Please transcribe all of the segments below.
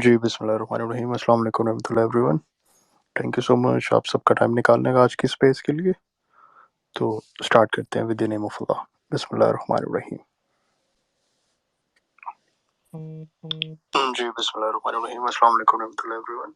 جی بسم اللہ الرحمن الرحیم، السلام علیکم ورحمۃ اللہ everyone. Thank you so much آپ سب کا ٹائم نکالنے کا آج کی اسپیس کے لیے۔ تو اسٹارٹ کرتے ہیں ود دی نیم آف اللہ۔ بسم اللہ الرحمن الرحیم۔ جی بسم اللہ الرحمن الرحیم، السلام علیکم ورحمۃ اللہ ایوری ون۔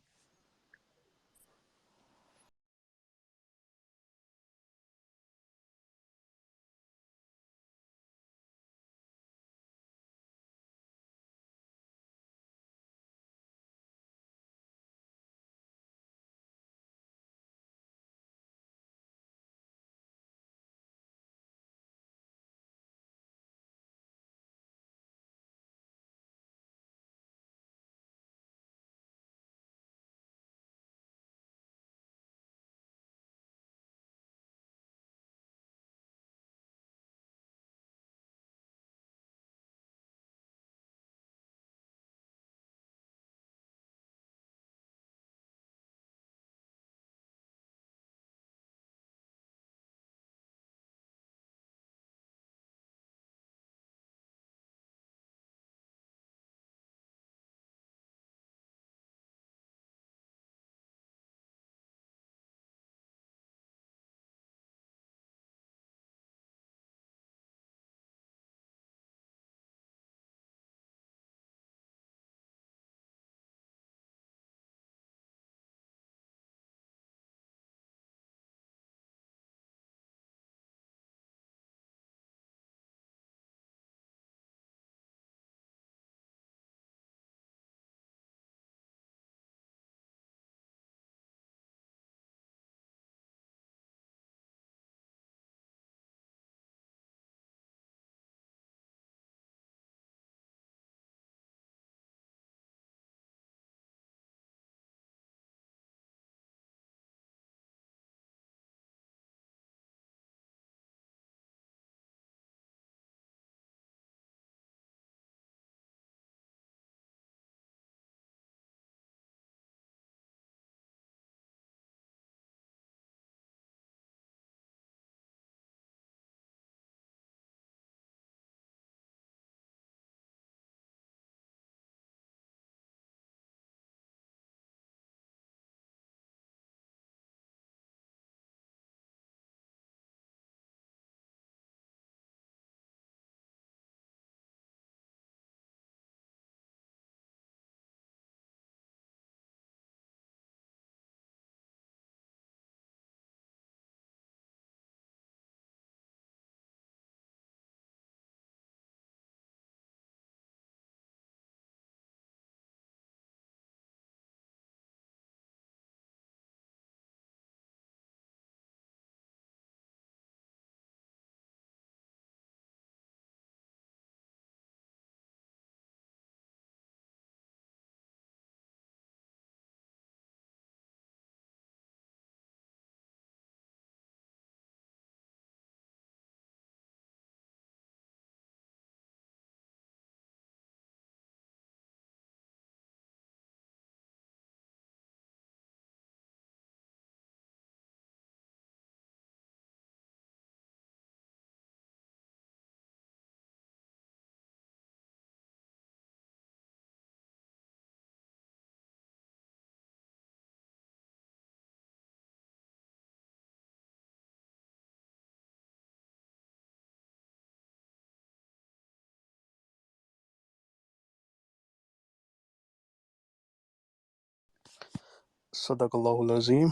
صدق اللہ العظیم۔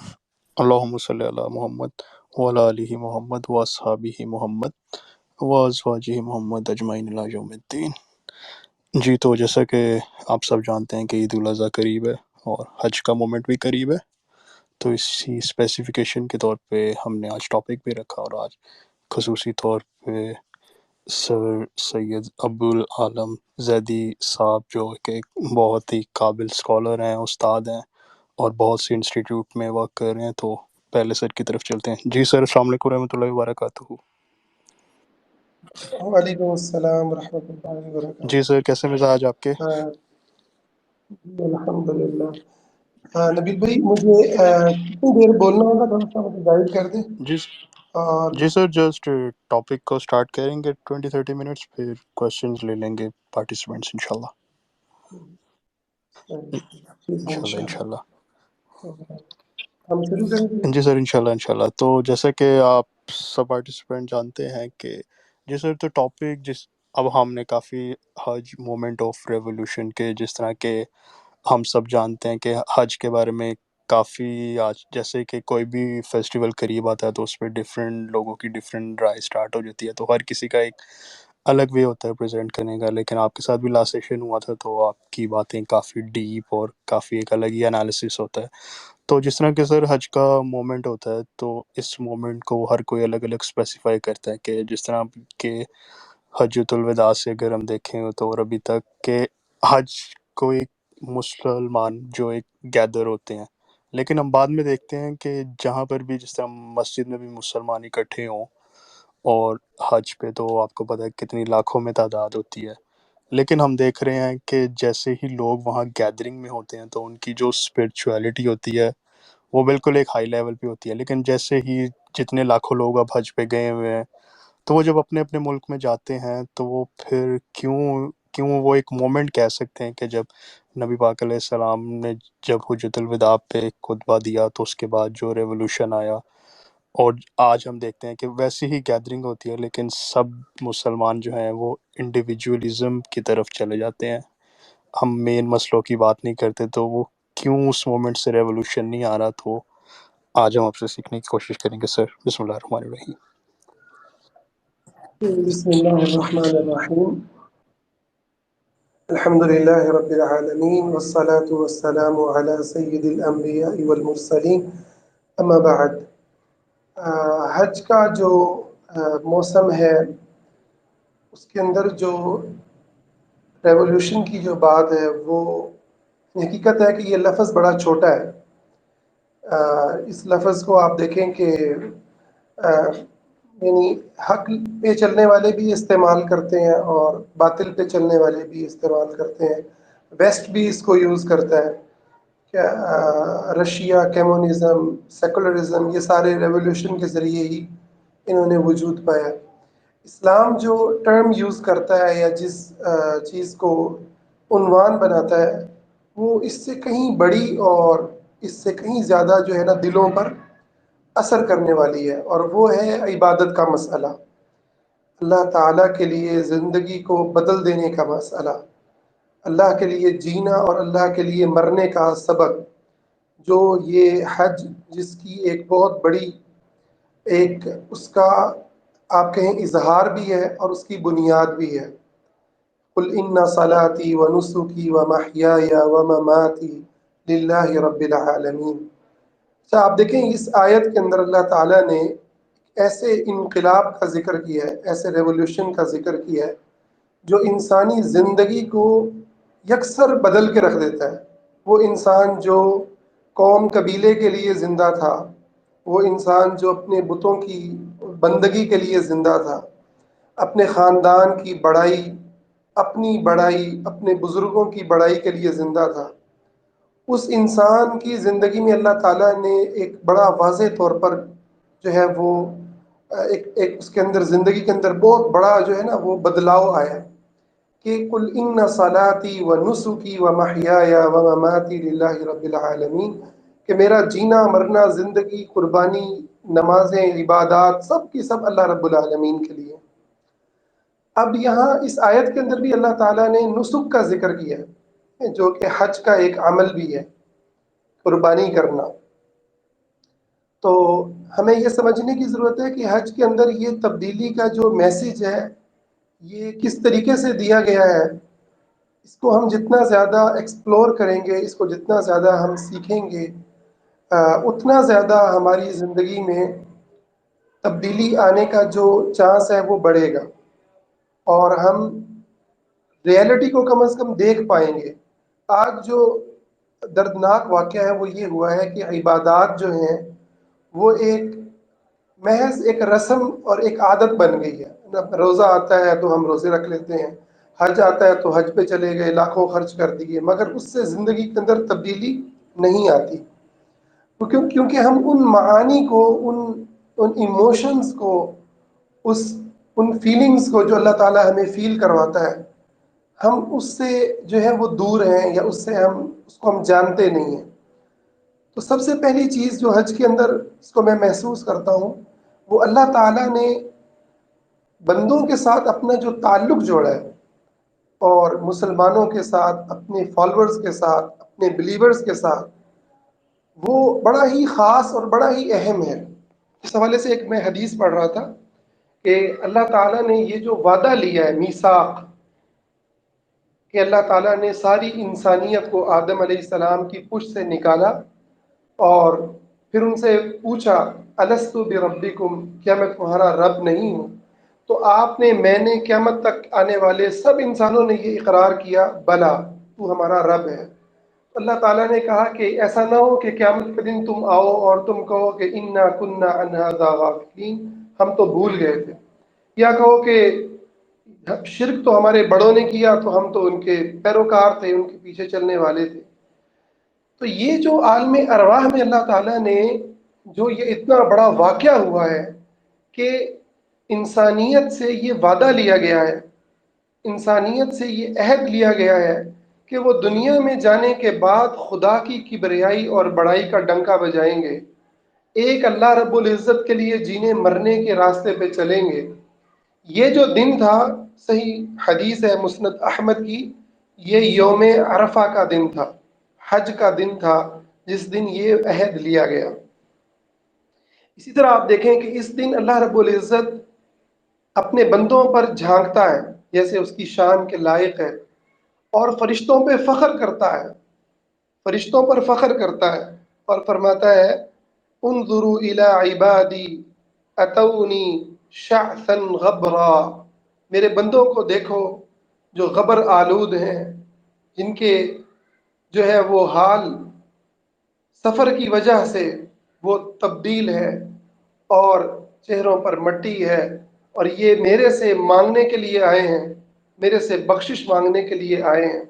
اللہم صلی علی محمد وعلی آلہ محمد واصحابہ محمد وازواجہ محمد اجمعین الی یوم الدین۔ جی تو جیسا کہ آپ سب جانتے ہیں کہ عید الاضحیٰ قریب ہے اور حج کا مومنٹ بھی قریب ہے، تو اسی اسپیسیفیکیشن کے طور پہ ہم نے آج ٹاپک بھی رکھا، اور آج خصوصی طور پہ سر سید ابو العالم زیدی صاحب جو کہ ایک بہت ہی قابل اسکالر ہیں، استاد ہیں، اور بہت سی انسٹیٹیوٹ میں ورک کر رہے ہیں۔ تو پہلے سر کی طرف چلتے ہیں۔ جی سر، السلام علیکم ورحمۃ اللہ وبرکاتہ۔ وعلیکم السلام ورحمۃ اللہ وبرکاتہ۔ جی سر، کیسے مزاج آپ کے؟ الحمد للہ۔ نبیل بھائی، مجھے کتنی دیر بولنا ہوگا، تھوڑا سا مجھے گائڈ کر دیں۔ اور جی سر، جسٹ ٹاپک کو اسٹارٹ کریں گے 20-30 منٹس، پھر کوشچنز لے لیں گے پارٹیسپینٹس انشاءاللہ۔ ٹھیک ہے انشاءاللہ انشاءاللہ. انشاءاللہ. ہم شروع کریں گے. جی سر انشاءاللہ انشاءاللہ. تو جیسا کہ آپ سب پارٹیسپینٹ جانتے ہیں کہ جی سر تو ٹاپک اب ہم نے کافی حج مومنٹ آف ریولوشن کے جس طرح کے ہم سب جانتے ہیں کہ حج کے بارے میں کافی آج جیسے کہ کوئی بھی فیسٹیول قریب آتا ہے تو اس پہ ڈفرینٹ لوگوں کی ڈفرینٹ رائے اسٹارٹ ہو جاتی ہے، تو ہر کسی کا ایک الگ وے ہوتا ہے پریزنٹ کرنے کا. لیکن آپ کے ساتھ بھی لاسٹ سیشن ہوا تھا تو آپ کی باتیں کافی ڈیپ اور کافی ایک الگ ہی انالیسس ہوتا ہے. تو جس طرح کہ سر حج کا مومنٹ ہوتا ہے تو اس مومنٹ کو ہر کوئی الگ الگ اسپیسیفائی کرتا ہے کہ جس طرح کہ حجۃ الوداع سے اگر ہم دیکھیں تو اور ابھی تک کہ حج کو ایک مسلمان جو ایک گیدر ہوتے ہیں، لیکن ہم بعد میں دیکھتے ہیں کہ جہاں پر بھی جس طرح مسجد میں بھی مسلمان اکٹھے ہوں اور حج پہ تو آپ کو پتہ ہے کتنی لاکھوں میں تعداد ہوتی ہے، لیکن ہم دیکھ رہے ہیں کہ جیسے ہی لوگ وہاں گیدرنگ میں ہوتے ہیں تو ان کی جو اسپرچویلٹی ہوتی ہے وہ بالکل ایک ہائی لیول پہ ہوتی ہے. لیکن جیسے ہی جتنے لاکھوں لوگ اب حج پہ گئے ہوئے ہیں تو وہ جب اپنے اپنے ملک میں جاتے ہیں تو وہ پھر کیوں وہ ایک مومنٹ کہہ سکتے ہیں کہ جب نبی پاک علیہ السلام نے جب حجۃ الوداع پہ ایک خطبہ دیا تو اس کے بعد جو ریولوشن آیا، اور آج ہم دیکھتے ہیں کہ ویسی ہی گیدرنگ ہوتی ہے لیکن سب مسلمان جو ہیں وہ انڈیویجولزم کی طرف چلے جاتے ہیں، ہم مین مسئلوں کی بات نہیں کرتے. تو وہ کیوں اس مومنٹ سے ریولوشن نہیں آ رہا، تو آج ہم آپ سے سیکھنے کی کوشش کریں گے سر. بسم اللہ الرحمن الرحیم. بسم اللہ الرحمن الرحیم. الحمد لله رب العالمين والصلاة والسلام على سيد الأنبياء والمرسلين اما بعد. حج کا جو موسم ہے اس کے اندر جو ریولوشن کی جو بات ہے وہ حقیقت ہے کہ یہ لفظ بڑا چھوٹا ہے. اس لفظ کو آپ دیکھیں کہ یعنی حق پہ چلنے والے بھی استعمال کرتے ہیں اور باطل پہ چلنے والے بھی استعمال کرتے ہیں. ویسٹ بھی اس کو یوز کرتا ہے. رشیا، کمیونزم، سیکولرزم، یہ سارے ریولوشن کے ذریعے ہی انہوں نے وجود پایا. اسلام جو ٹرم یوز کرتا ہے یا جس چیز کو عنوان بناتا ہے وہ اس سے کہیں بڑی اور اس سے کہیں زیادہ جو ہے نا دلوں پر اثر کرنے والی ہے، اور وہ ہے عبادت کا مسئلہ، اللہ تعالیٰ کے لیے زندگی کو بدل دینے کا مسئلہ، اللہ کے لیے جینا اور اللہ کے لیے مرنے کا سبق. جو یہ حج جس کی ایک بہت بڑی ایک اس کا آپ کہیں اظہار بھی ہے اور اس کی بنیاد بھی ہے. قل ان صلاتی و نسکی و محیای و مماتی للہ رب العالمین. اچھا آپ دیکھیں اس آیت کے اندر اللہ تعالیٰ نے ایسے انقلاب کا ذکر کیا ہے، ایسے ریولوشن کا ذکر کیا ہے جو انسانی زندگی کو یکسر بدل کے رکھ دیتا ہے. وہ انسان جو قوم قبیلے کے لیے زندہ تھا، وہ انسان جو اپنے بتوں کی بندگی کے لیے زندہ تھا، اپنے خاندان کی بڑائی، اپنی بڑائی، اپنے بزرگوں کی بڑائی کے لیے زندہ تھا، اس انسان کی زندگی میں اللہ تعالیٰ نے ایک بڑا واضح طور پر جو ہے وہ ایک اس کے اندر زندگی کے اندر بہت بڑا جو ہے نا وہ بدلاؤ آیا کہ قل ان صلاتی و نسکی و محیای و مماتی للہ رب العالمین، کہ میرا جینا مرنا، زندگی، قربانی، نمازیں، عبادات سب کی سب اللہ رب العالمین کے لیے. اب یہاں اس آیت کے اندر بھی اللہ تعالیٰ نے نسک کا ذکر کیا ہے جو کہ حج کا ایک عمل بھی ہے، قربانی کرنا. تو ہمیں یہ سمجھنے کی ضرورت ہے کہ حج کے اندر یہ تبدیلی کا جو میسج ہے یہ کس طریقے سے دیا گیا ہے. اس کو ہم جتنا زیادہ ایکسپلور کریں گے، اس کو جتنا زیادہ ہم سیکھیں گے، اتنا زیادہ ہماری زندگی میں تبدیلی آنے کا جو چانس ہے وہ بڑھے گا اور ہم ریئلٹی کو کم از کم دیکھ پائیں گے. آج جو دردناک واقعہ ہے وہ یہ ہوا ہے کہ عبادات جو ہیں وہ ایک محض ایک رسم اور ایک عادت بن گئی ہے. روزہ آتا ہے تو ہم روزے رکھ لیتے ہیں، حج آتا ہے تو حج پہ چلے گئے، لاکھوں خرچ کر دیے، مگر اس سے زندگی کے اندر تبدیلی نہیں آتی. کیونکہ ہم ان معانی کو، ان ایموشنز کو، ان فیلنگز کو جو اللہ تعالیٰ ہمیں فیل کرواتا ہے، ہم اس سے جو ہے وہ دور ہیں، یا اس کو ہم جانتے نہیں ہیں۔ تو سب سے پہلی چیز جو حج کے اندر اس کو میں محسوس کرتا ہوں، وہ اللہ تعالیٰ نے بندوں کے ساتھ اپنا جو تعلق جوڑا ہے، اور مسلمانوں کے ساتھ، اپنے فالورز کے ساتھ، اپنے بلیورز کے ساتھ، وہ بڑا ہی خاص اور بڑا ہی اہم ہے۔ اس حوالے سے ایک میں حدیث پڑھ رہا تھا کہ اللہ تعالیٰ نے یہ جو وعدہ لیا ہے، میثاق، کہ اللہ تعالیٰ نے ساری انسانیت کو آدم علیہ السلام کی پشت سے نکالا، اور پھر ان سے پوچھا الست بربکم، کیا میں تمہارا رب نہیں ہوں؟ تو آپ نے، میں نے، قیامت تک آنے والے سب انسانوں نے یہ اقرار کیا، بلا تو ہمارا رب ہے۔ اللہ تعالیٰ نے کہا کہ ایسا نہ ہو کہ قیامت کے دن تم آؤ اور تم کہو کہ انا کنا عن ھذا غافلین، ہم تو بھول گئے تھے، یا کہو کہ شرک تو ہمارے بڑوں نے کیا تو ہم تو ان کے پیروکار تھے، ان کے پیچھے چلنے والے تھے۔ تو یہ جو عالم ارواح میں اللہ تعالیٰ نے جو یہ اتنا بڑا واقعہ ہوا ہے کہ انسانیت سے یہ وعدہ لیا گیا ہے، انسانیت سے یہ عہد لیا گیا ہے کہ وہ دنیا میں جانے کے بعد خدا کی کبریائی اور بڑائی کا ڈنکا بجائیں گے، ایک اللہ رب العزت کے لیے جینے مرنے کے راستے پہ چلیں گے۔ یہ جو دن تھا، صحیح حدیث ہے مسند احمد کی، یہ یوم عرفہ کا دن تھا، حج کا دن تھا، جس دن یہ عہد لیا گیا۔ اسی طرح آپ دیکھیں کہ اس دن اللہ رب العزت اپنے بندوں پر جھانکتا ہے جیسے اس کی شان کے لائق ہے، اور فرشتوں پہ فخر کرتا ہے، فرشتوں پر فخر کرتا ہے، اور فرماتا ہے انظروا الی عبادی اتونی شعثا غبرا، میرے بندوں کو دیکھو جو غبر آلود ہیں، جن کے جو ہے وہ حال سفر کی وجہ سے وہ تبدیل ہے، اور چہروں پر مٹی ہے، اور یہ میرے سے مانگنے کے لیے آئے ہیں، میرے سے بخشش مانگنے کے لیے آئے ہیں۔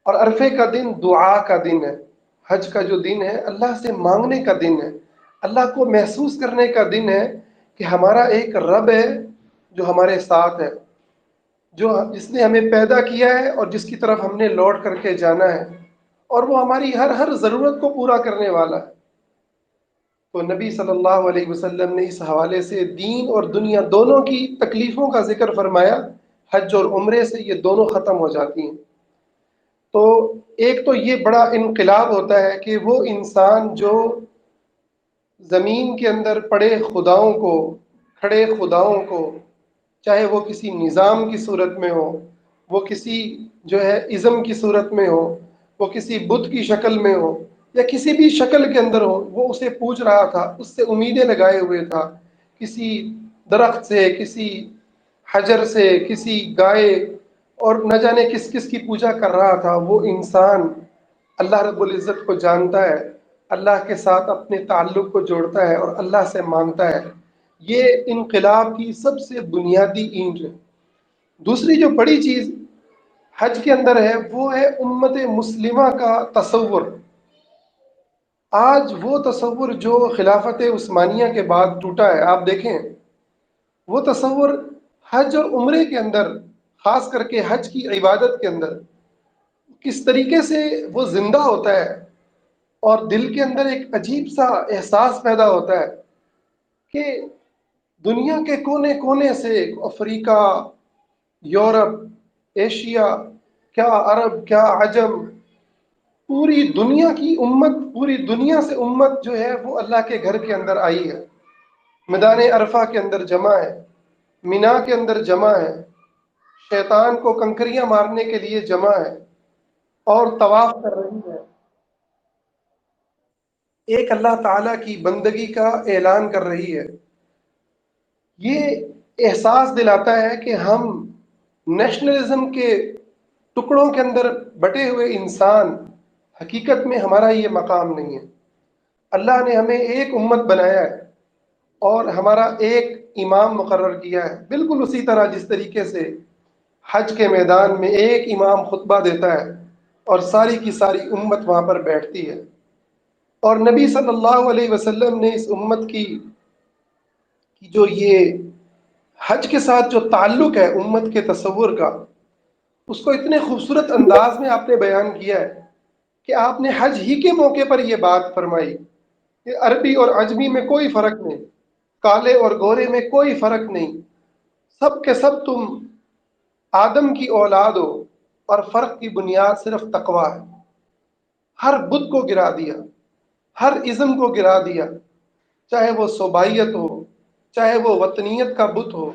اور عرفے کا دن دعا کا دن ہے، حج کا جو دن ہے اللہ سے مانگنے کا دن ہے، اللہ کو محسوس کرنے کا دن ہے کہ ہمارا ایک رب ہے جو ہمارے ساتھ ہے، جس نے ہمیں پیدا کیا ہے اور جس کی طرف ہم نے لوٹ کر کے جانا ہے، اور وہ ہماری ہر ضرورت کو پورا کرنے والا ہے۔ تو نبی صلی اللہ علیہ وسلم نے اس حوالے سے دین اور دنیا دونوں کی تکلیفوں کا ذکر فرمایا، حج اور عمرے سے یہ دونوں ختم ہو جاتی ہیں۔ تو ایک تو یہ بڑا انقلاب ہوتا ہے کہ وہ انسان جو زمین کے اندر پڑے خداؤں کو، کھڑے خداؤں کو، چاہے وہ کسی نظام کی صورت میں ہو، وہ کسی جو ہے ازم کی صورت میں ہو، وہ کسی بت کی شکل میں ہو، یا کسی بھی شکل کے اندر ہو، وہ اسے پوچھ رہا تھا، اس سے امیدیں لگائے ہوئے تھا، کسی درخت سے، کسی حجر سے، کسی گائے، اور نہ جانے کس کس کی پوجا کر رہا تھا، وہ انسان اللہ رب العزت کو جانتا ہے، اللہ کے ساتھ اپنے تعلق کو جوڑتا ہے اور اللہ سے مانگتا ہے۔ یہ انقلاب کی سب سے بنیادی اینٹ ہے۔ دوسری جو بڑی چیز حج کے اندر ہے وہ ہے امت مسلمہ کا تصور۔ آج وہ تصور جو خلافت عثمانیہ کے بعد ٹوٹا ہے، آپ دیکھیں وہ تصور حج اور عمرے کے اندر، خاص کر کے حج کی عبادت کے اندر کس طریقے سے وہ زندہ ہوتا ہے، اور دل کے اندر ایک عجیب سا احساس پیدا ہوتا ہے کہ دنیا کے کونے کونے سے، افریقہ، یورپ، ایشیا، کیا عرب، کیا عجم، پوری دنیا کی امت، پوری دنیا سے امت جو ہے وہ اللہ کے گھر کے اندر آئی ہے، میدان عرفہ کے اندر جمع ہے، مینا کے اندر جمع ہے، شیطان کو کنکریاں مارنے کے لیے جمع ہے، اور طواف کر رہی ہے، ایک اللہ تعالیٰ کی بندگی کا اعلان کر رہی ہے۔ یہ احساس دلاتا ہے کہ ہم نیشنلزم کے ٹکڑوں کے اندر بٹے ہوئے انسان، حقیقت میں ہمارا یہ مقام نہیں ہے۔ اللہ نے ہمیں ایک امت بنایا ہے اور ہمارا ایک امام مقرر کیا ہے، بالکل اسی طرح جس طریقے سے حج کے میدان میں ایک امام خطبہ دیتا ہے اور ساری کی ساری امت وہاں پر بیٹھتی ہے، اور نبی صلی اللہ علیہ وسلم نے اس امت کی جو یہ حج کے ساتھ جو تعلق ہے امت کے تصور کا، اس کو اتنے خوبصورت انداز میں آپ نے بیان کیا ہے کہ آپ نے حج ہی کے موقع پر یہ بات فرمائی کہ عربی اور عجمی میں کوئی فرق نہیں، کالے اور گورے میں کوئی فرق نہیں، سب کے سب تم آدم کی اولاد ہو، اور فرق کی بنیاد صرف تقوی ہے۔ ہر بت کو گرا دیا، ہر ازم کو گرا دیا، چاہے وہ صوبائیت ہو، چاہے وہ وطنیت کا بت ہو،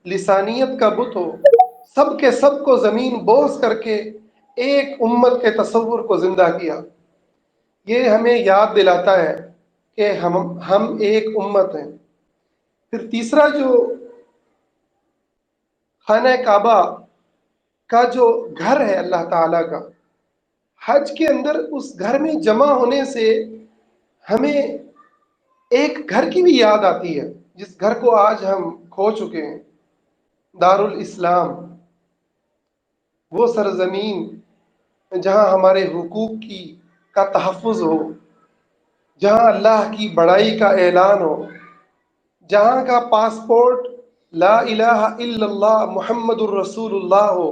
لسانیت کا بت ہو، سب کے سب کو زمین بوس کر کے ایک امت کے تصور کو زندہ کیا۔ یہ ہمیں یاد دلاتا ہے کہ ہم ایک امت ہیں۔ پھر تیسرا جو خانہ کعبہ کا جو گھر ہے اللہ تعالیٰ کا، حج کے اندر اس گھر میں جمع ہونے سے ہمیں ایک گھر کی بھی یاد آتی ہے، جس گھر کو آج ہم کھو چکے ہیں، دارالاسلام، وہ سرزمین جہاں ہمارے حقوق کا تحفظ ہو، جہاں اللہ کی بڑائی کا اعلان ہو، جہاں کا پاسپورٹ لا الہ الا اللہ محمد الرسول اللہ ہو،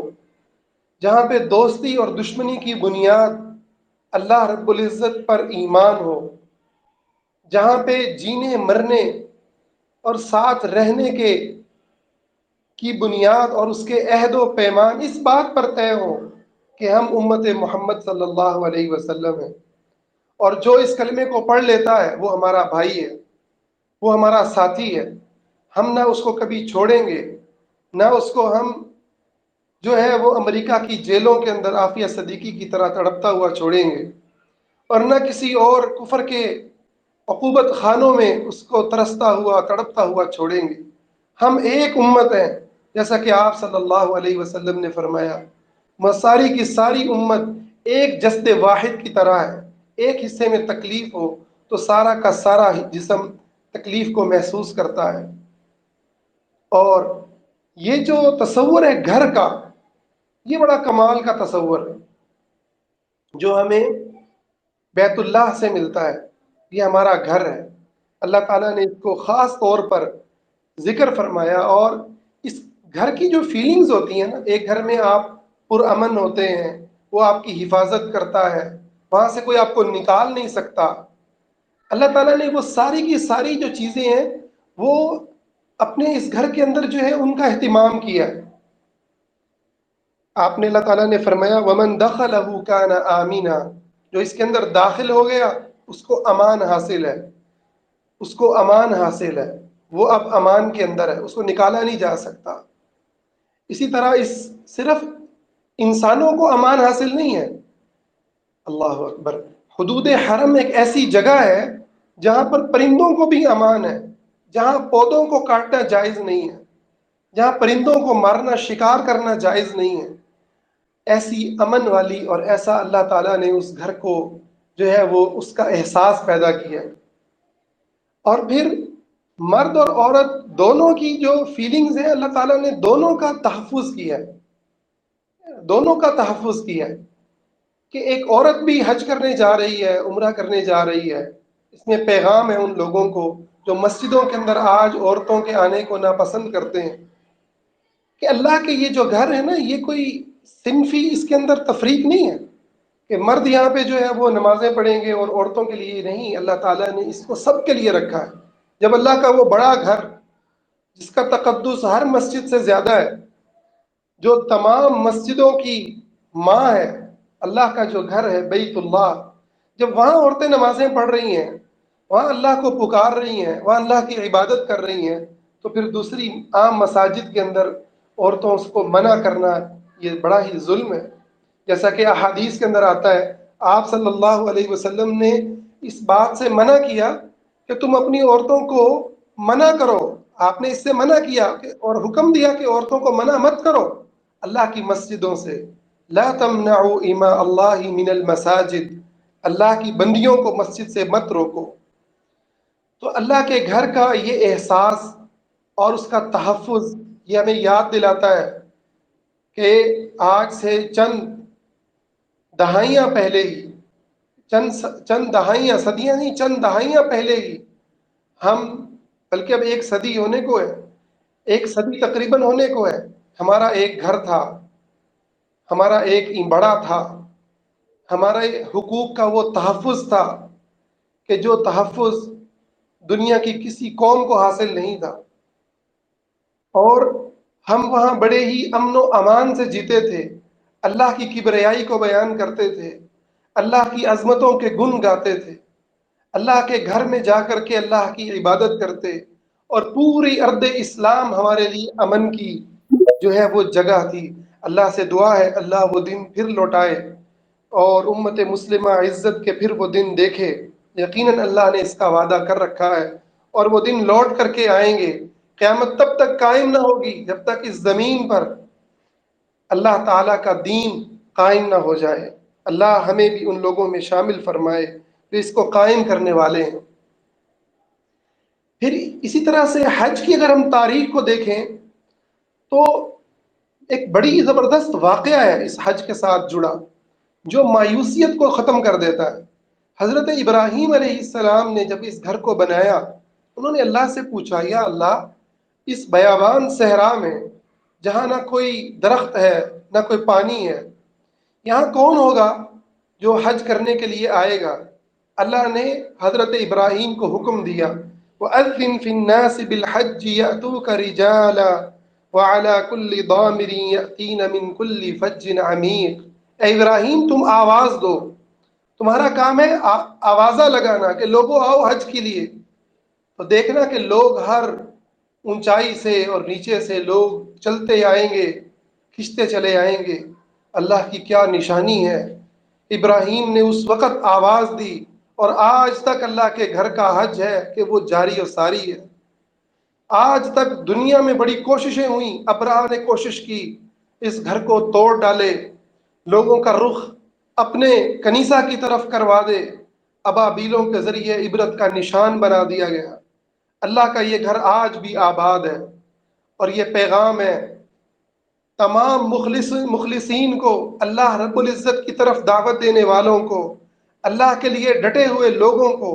جہاں پہ دوستی اور دشمنی کی بنیاد اللہ رب العزت پر ایمان ہو، جہاں پہ جینے مرنے اور ساتھ رہنے کی بنیاد اور اس کے عہد و پیمان اس بات پر طے ہو کہ ہم امت محمد صلی اللہ علیہ وسلم ہیں، اور جو اس کلمے کو پڑھ لیتا ہے وہ ہمارا بھائی ہے، وہ ہمارا ساتھی ہے، ہم نہ اس کو کبھی چھوڑیں گے، نہ اس کو ہم جو ہے وہ امریکہ کی جیلوں کے اندر عافیہ صدیقی کی طرح تڑپتا ہوا چھوڑیں گے، اور نہ کسی اور کفر کے عقوبت خانوں میں اس کو ترستا ہوا تڑپتا ہوا چھوڑیں گے۔ ہم ایک امت ہیں، جیسا کہ آپ صلی اللہ علیہ وسلم نے فرمایا، مساری کی ساری امت ایک جسد واحد کی طرح ہے، ایک حصے میں تکلیف ہو تو سارا کا سارا جسم تکلیف کو محسوس کرتا ہے۔ اور یہ جو تصور ہے گھر کا، یہ بڑا کمال کا تصور ہے جو ہمیں بیت اللہ سے ملتا ہے۔ یہ ہمارا گھر ہے، اللہ تعالیٰ نے اس کو خاص طور پر ذکر فرمایا، اور اس گھر کی جو فیلنگز ہوتی ہیں نا، ایک گھر میں آپ پرامن ہوتے ہیں، وہ آپ کی حفاظت کرتا ہے، وہاں سے کوئی آپ کو نکال نہیں سکتا۔ اللہ تعالیٰ نے وہ ساری کی ساری جو چیزیں ہیں وہ اپنے اس گھر کے اندر جو ہے ان کا اہتمام کیا ہے۔ آپ نے اللہ تعالیٰ نے فرمایا وَمَن دَخَلَهُ كَانَ آمِنًا، جو اس کے اندر داخل ہو گیا اس کو امان حاصل ہے، اس کو امان حاصل ہے، وہ اب امان کے اندر ہے، اس کو نکالا نہیں جا سکتا۔ اسی طرح صرف انسانوں کو امان حاصل نہیں ہے، اللہ اکبر، حدود حرم ایک ایسی جگہ ہے جہاں پر پرندوں کو بھی امان ہے، جہاں پودوں کو کاٹنا جائز نہیں ہے، جہاں پرندوں کو مارنا شکار کرنا جائز نہیں ہے۔ ایسی امن والی اور ایسا اللہ تعالیٰ نے اس گھر کو جو ہے وہ اس کا احساس پیدا کیا۔ اور پھر مرد اور عورت دونوں کی جو فیلنگز ہیں اللہ تعالیٰ نے دونوں کا تحفظ کیا ہے، دونوں کا تحفظ کیا ہے، کہ ایک عورت بھی حج کرنے جا رہی ہے، عمرہ کرنے جا رہی ہے، اس میں پیغام ہے ان لوگوں کو جو مسجدوں کے اندر آج عورتوں کے آنے کو ناپسند کرتے ہیں، کہ اللہ کے یہ جو گھر ہے نا، یہ کوئی صنفی اس کے اندر تفریق نہیں ہے کہ مرد یہاں پہ جو ہے وہ نمازیں پڑھیں گے اور عورتوں کے لیے نہیں۔ اللہ تعالیٰ نے اس کو سب کے لیے رکھا ہے۔ جب اللہ کا وہ بڑا گھر جس کا تقدس ہر مسجد سے زیادہ ہے، جو تمام مسجدوں کی ماں ہے، اللہ کا جو گھر ہے بیت اللہ، جب وہاں عورتیں نمازیں پڑھ رہی ہیں، وہاں اللہ کو پکار رہی ہیں، وہاں اللہ کی عبادت کر رہی ہیں، تو پھر دوسری عام مساجد کے اندر عورتوں کو منع کرنا یہ بڑا ہی ظلم ہے۔ جیسا کہ احادیث کے اندر آتا ہے، آپ صلی اللہ علیہ وسلم نے اس بات سے منع کیا کہ تم اپنی عورتوں کو منع کرو، آپ نے اس سے منع کیا اور حکم دیا کہ عورتوں کو منع مت کرو اللہ کی مسجدوں سے، لا تمنعوا اماء اللہ من المساجد، اللہ کی بندیوں کو مسجد سے مت روکو۔ تو اللہ کے گھر کا یہ احساس اور اس کا تحفظ یہ ہمیں یاد دلاتا ہے کہ آج سے چند دہائیاں پہلے ہی، چند دہائیاں، صدیاں نہیں، چند دہائیاں پہلے ہی ہم، بلکہ اب ایک صدی ہونے کو ہے، ایک صدی تقریباً ہونے کو ہے، ہمارا ایک گھر تھا، ہمارا ایک بڑا تھا، ہمارے حقوق کا وہ تحفظ تھا کہ جو تحفظ دنیا کی کسی قوم کو حاصل نہیں تھا، اور ہم وہاں بڑے ہی امن و امان سے جیتے تھے، اللہ کی کبریائی کو بیان کرتے تھے، اللہ کی عظمتوں کے گن گاتے تھے، اللہ کے گھر میں جا کر کے اللہ کی عبادت کرتے، اور پوری ارض اسلام ہمارے لیے امن کی جو ہے وہ جگہ تھی۔ اللہ سے دعا ہے اللہ وہ دن پھر لوٹائے اور امت مسلمہ عزت کے پھر وہ دن دیکھے۔ یقیناً اللہ نے اس کا وعدہ کر رکھا ہے اور وہ دن لوٹ کر کے آئیں گے۔ قیامت تب تک قائم نہ ہوگی جب تک اس زمین پر اللہ تعالیٰ کا دین قائم نہ ہو جائے۔ اللہ ہمیں بھی ان لوگوں میں شامل فرمائے جو اس کو قائم کرنے والے ہیں۔ پھر اسی طرح سے حج کی اگر ہم تاریخ کو دیکھیں تو ایک بڑی زبردست واقعہ ہے اس حج کے ساتھ جڑا، جو مایوسیت کو ختم کر دیتا ہے۔ حضرت ابراہیم علیہ السلام نے جب اس گھر کو بنایا، انہوں نے اللہ سے پوچھا، یا اللہ اس بیابان صحرا میں جہاں نہ کوئی درخت ہے نہ کوئی پانی ہے، یہاں کون ہوگا جو حج کرنے کے لیے آئے گا؟ اللہ نے حضرت ابراہیم کو حکم دیا، وَأَذِّن فِي النَّاسِ بِالْحَجِّ يَأْتُوكَ رِجَالًا وَعَلَى كُلِّ ضَامِرٍ يَأْتِينَ مِنْ كُلِّ فَجٍّ عَمِيقٍ۔ اے ابراہیم تم آواز دو، تمہارا کام ہے آوازہ لگانا کہ لوگوں آؤ حج کے لیے، تو دیکھنا کہ لوگ ہر اونچائی سے اور نیچے سے لوگ چلتے آئیں گے، کھنچتے چلے آئیں گے۔ اللہ کی کیا نشانی ہے! ابراہیم نے اس وقت آواز دی، اور آج تک اللہ کے گھر کا حج ہے کہ وہ جاری و ساری ہے۔ آج تک دنیا میں بڑی کوششیں ہوئیں، ابراہ نے کوشش کی اس گھر کو توڑ ڈالے، لوگوں کا رخ اپنے کنیسہ کی طرف کروا دے، ابابیلوں کے ذریعے عبرت کا نشان بنا دیا گیا۔ اللہ کا یہ گھر آج بھی آباد ہے، اور یہ پیغام ہے تمام مخلصین کو، اللہ رب العزت کی طرف دعوت دینے والوں کو، اللہ کے لیے ڈٹے ہوئے لوگوں کو،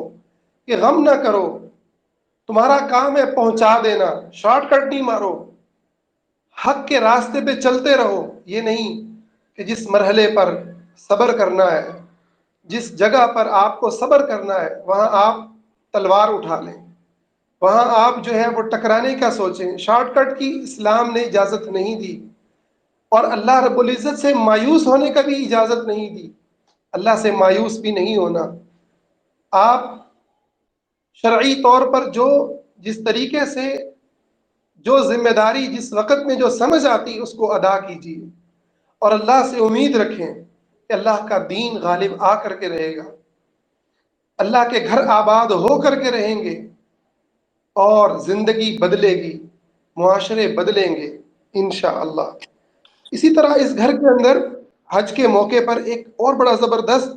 کہ غم نہ کرو، تمہارا کام ہے پہنچا دینا، شارٹ کٹ نہیں مارو، حق کے راستے پہ چلتے رہو۔ یہ نہیں کہ جس مرحلے پر صبر کرنا ہے، جس جگہ پر آپ کو صبر کرنا ہے وہاں آپ تلوار اٹھا لیں، وہاں آپ جو ہے وہ ٹکرانے کا سوچیں۔ شارٹ کٹ کی اسلام نے اجازت نہیں دی، اور اللہ رب العزت سے مایوس ہونے کا بھی اجازت نہیں دی۔ اللہ سے مایوس بھی نہیں ہونا۔ آپ شرعی طور پر جس طریقے سے جو ذمہ داری جس وقت میں جو سمجھ آتی اس کو ادا کیجیے، اور اللہ سے امید رکھیں کہ اللہ کا دین غالب آ کر کے رہے گا، اللہ کے گھر آباد ہو کر کے رہیں گے، اور زندگی بدلے گی، معاشرے بدلیں گے انشاءاللہ۔ اسی طرح اس گھر کے اندر حج کے موقع پر ایک اور بڑا زبردست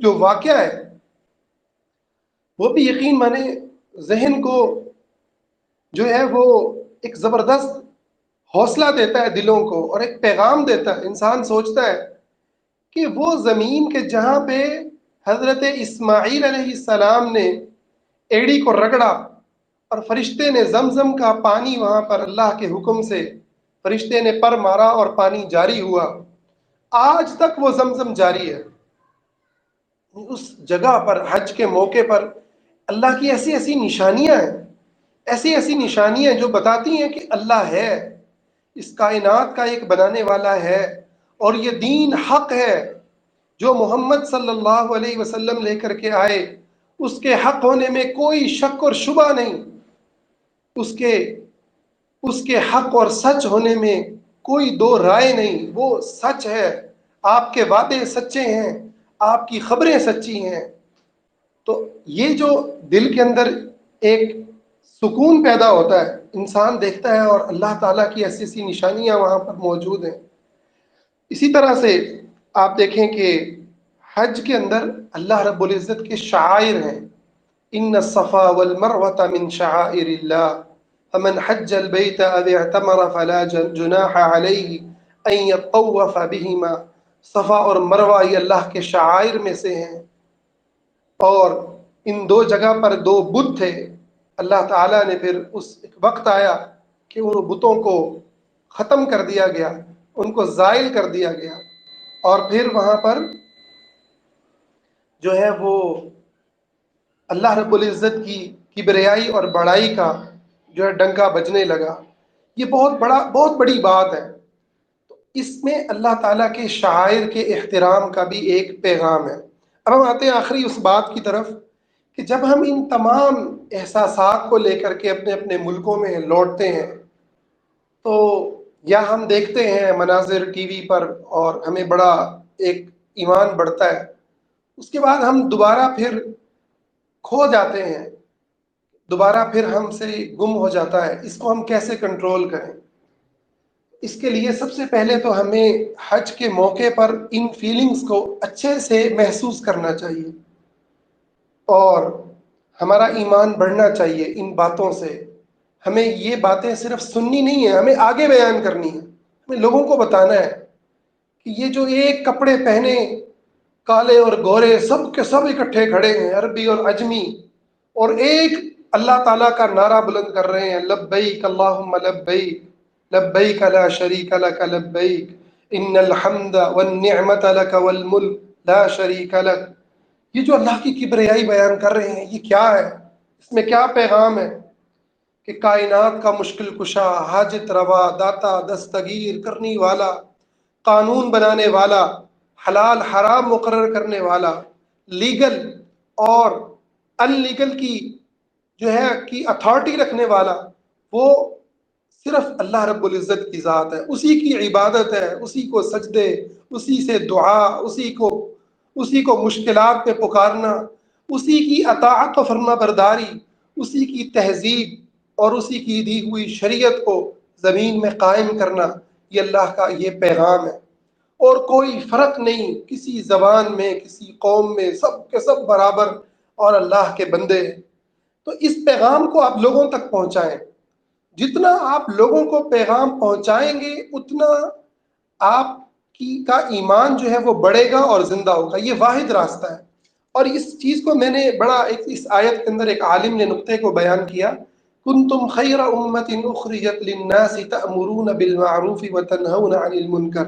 جو واقعہ ہے، وہ بھی یقین مانے ذہن کو جو ہے وہ ایک زبردست حوصلہ دیتا ہے دلوں کو، اور ایک پیغام دیتا ہے۔ انسان سوچتا ہے کہ وہ زمین کے جہاں پہ حضرت اسماعیل علیہ السلام نے ایڑی کو رگڑا اور فرشتے نے زمزم کا پانی وہاں پر اللہ کے حکم سے فرشتے نے پر مارا اور پانی جاری ہوا، آج تک وہ زمزم جاری ہے۔ اس جگہ پر حج کے موقع پر اللہ کی ایسی ایسی نشانیاں ہیں، ایسی ایسی نشانیاں جو بتاتی ہیں کہ اللہ ہے، اس کائنات کا ایک بنانے والا ہے، اور یہ دین حق ہے جو محمد صلی اللہ علیہ وسلم لے کر کے آئے، اس کے حق ہونے میں کوئی شک اور شبہ نہیں، اس کے حق اور سچ ہونے میں کوئی دو رائے نہیں، وہ سچ ہے، آپ کے وعدے سچے ہیں، آپ کی خبریں سچی ہیں۔ تو یہ جو دل کے اندر ایک سکون پیدا ہوتا ہے، انسان دیکھتا ہے اور اللہ تعالیٰ کی ایسی ایسی نشانیاں وہاں پر موجود ہیں۔ اسی طرح سے آپ دیکھیں کہ حج کے اندر اللہ رب العزت کے شعائر ہیں، ان الصفا والمروة من شعائر اللہ فمن حج البیت او اعتمر فلا جناح علیہ ان یطوف بہما۔ صفا اور مروہ یہ اللہ کے شعائر میں سے ہیں، اور ان دو جگہ پر دو بت تھے۔ اللہ تعالیٰ نے پھر ایک وقت آیا کہ ان بتوں کو ختم کر دیا گیا، ان کو زائل کر دیا گیا، اور پھر وہاں پر جو ہے وہ اللہ رب العزت کی کبریائی اور بڑائی کا جو ہے ڈنکا بجنے لگا۔ یہ بہت بڑی بات ہے۔ تو اس میں اللہ تعالیٰ کے شعائر کے احترام کا بھی ایک پیغام ہے۔ اب ہم آتے ہیں آخری اس بات کی طرف کہ جب ہم ان تمام احساسات کو لے کر کے اپنے اپنے ملکوں میں لوٹتے ہیں، تو یا ہم دیکھتے ہیں مناظر ٹی وی پر اور ہمیں بڑا ایک ایمان بڑھتا ہے، اس کے بعد ہم دوبارہ پھر کھو جاتے ہیں، دوبارہ پھر ہم سے گم ہو جاتا ہے۔ اس کو ہم کیسے کنٹرول کریں؟ اس کے لیے سب سے پہلے تو ہمیں حج کے موقع پر ان فیلنگز کو اچھے سے محسوس کرنا چاہیے، اور ہمارا ایمان بڑھنا چاہیے ان باتوں سے۔ ہمیں یہ باتیں صرف سننی نہیں ہے، ہمیں آگے بیان کرنی ہے، ہمیں لوگوں کو بتانا ہے کہ یہ جو ایک کپڑے پہنے کالے اور گورے سب کے سب اکٹھے کھڑے ہیں، عربی اور عجمی، اور ایک اللہ تعالیٰ کا نعرہ بلند کر رہے ہیں، لبیک اللہم لبیک لبیک لا شریک لک لبیک ان الحمد والنعمت لک والملک لا شریک لک۔ یہ جو اللہ کی کبریائی بیان کر رہے ہیں، یہ کیا ہے؟ اس میں کیا پیغام ہے؟ کہ کائنات کا مشکل کشا، حاجت روا، داتا، دستگیر کرنے والا، قانون بنانے والا، حلال حرام مقرر کرنے والا، لیگل اور ان لیگل کی جو ہے کی اتھارٹی رکھنے والا، وہ صرف اللہ رب العزت کی ذات ہے، اسی کی عبادت ہے، اسی کو سجدے، اسی سے دعا، اسی کو مشکلات میں پکارنا، اسی کی اطاعت و فرما برداری، اسی کی تہذیب اور اسی کی دی ہوئی شریعت کو زمین میں قائم کرنا، یہ اللہ کا یہ پیغام ہے۔ اور کوئی فرق نہیں کسی زبان میں، کسی قوم میں، سب کے سب برابر اور اللہ کے بندے ہیں۔ تو اس پیغام کو آپ لوگوں تک پہنچائیں۔ جتنا آپ لوگوں کو پیغام پہنچائیں گے، اتنا آپ کا ایمان جو ہے وہ بڑھے گا اور زندہ ہوگا۔ یہ واحد راستہ ہے۔ اور اس چیز کو میں نے بڑا اس آیت کے اندر ایک عالم نے نقطے کو بیان کیا، کنتم خیر امت اخرجت للناس تأمرون بالمعروف وتنہون عن المنکر۔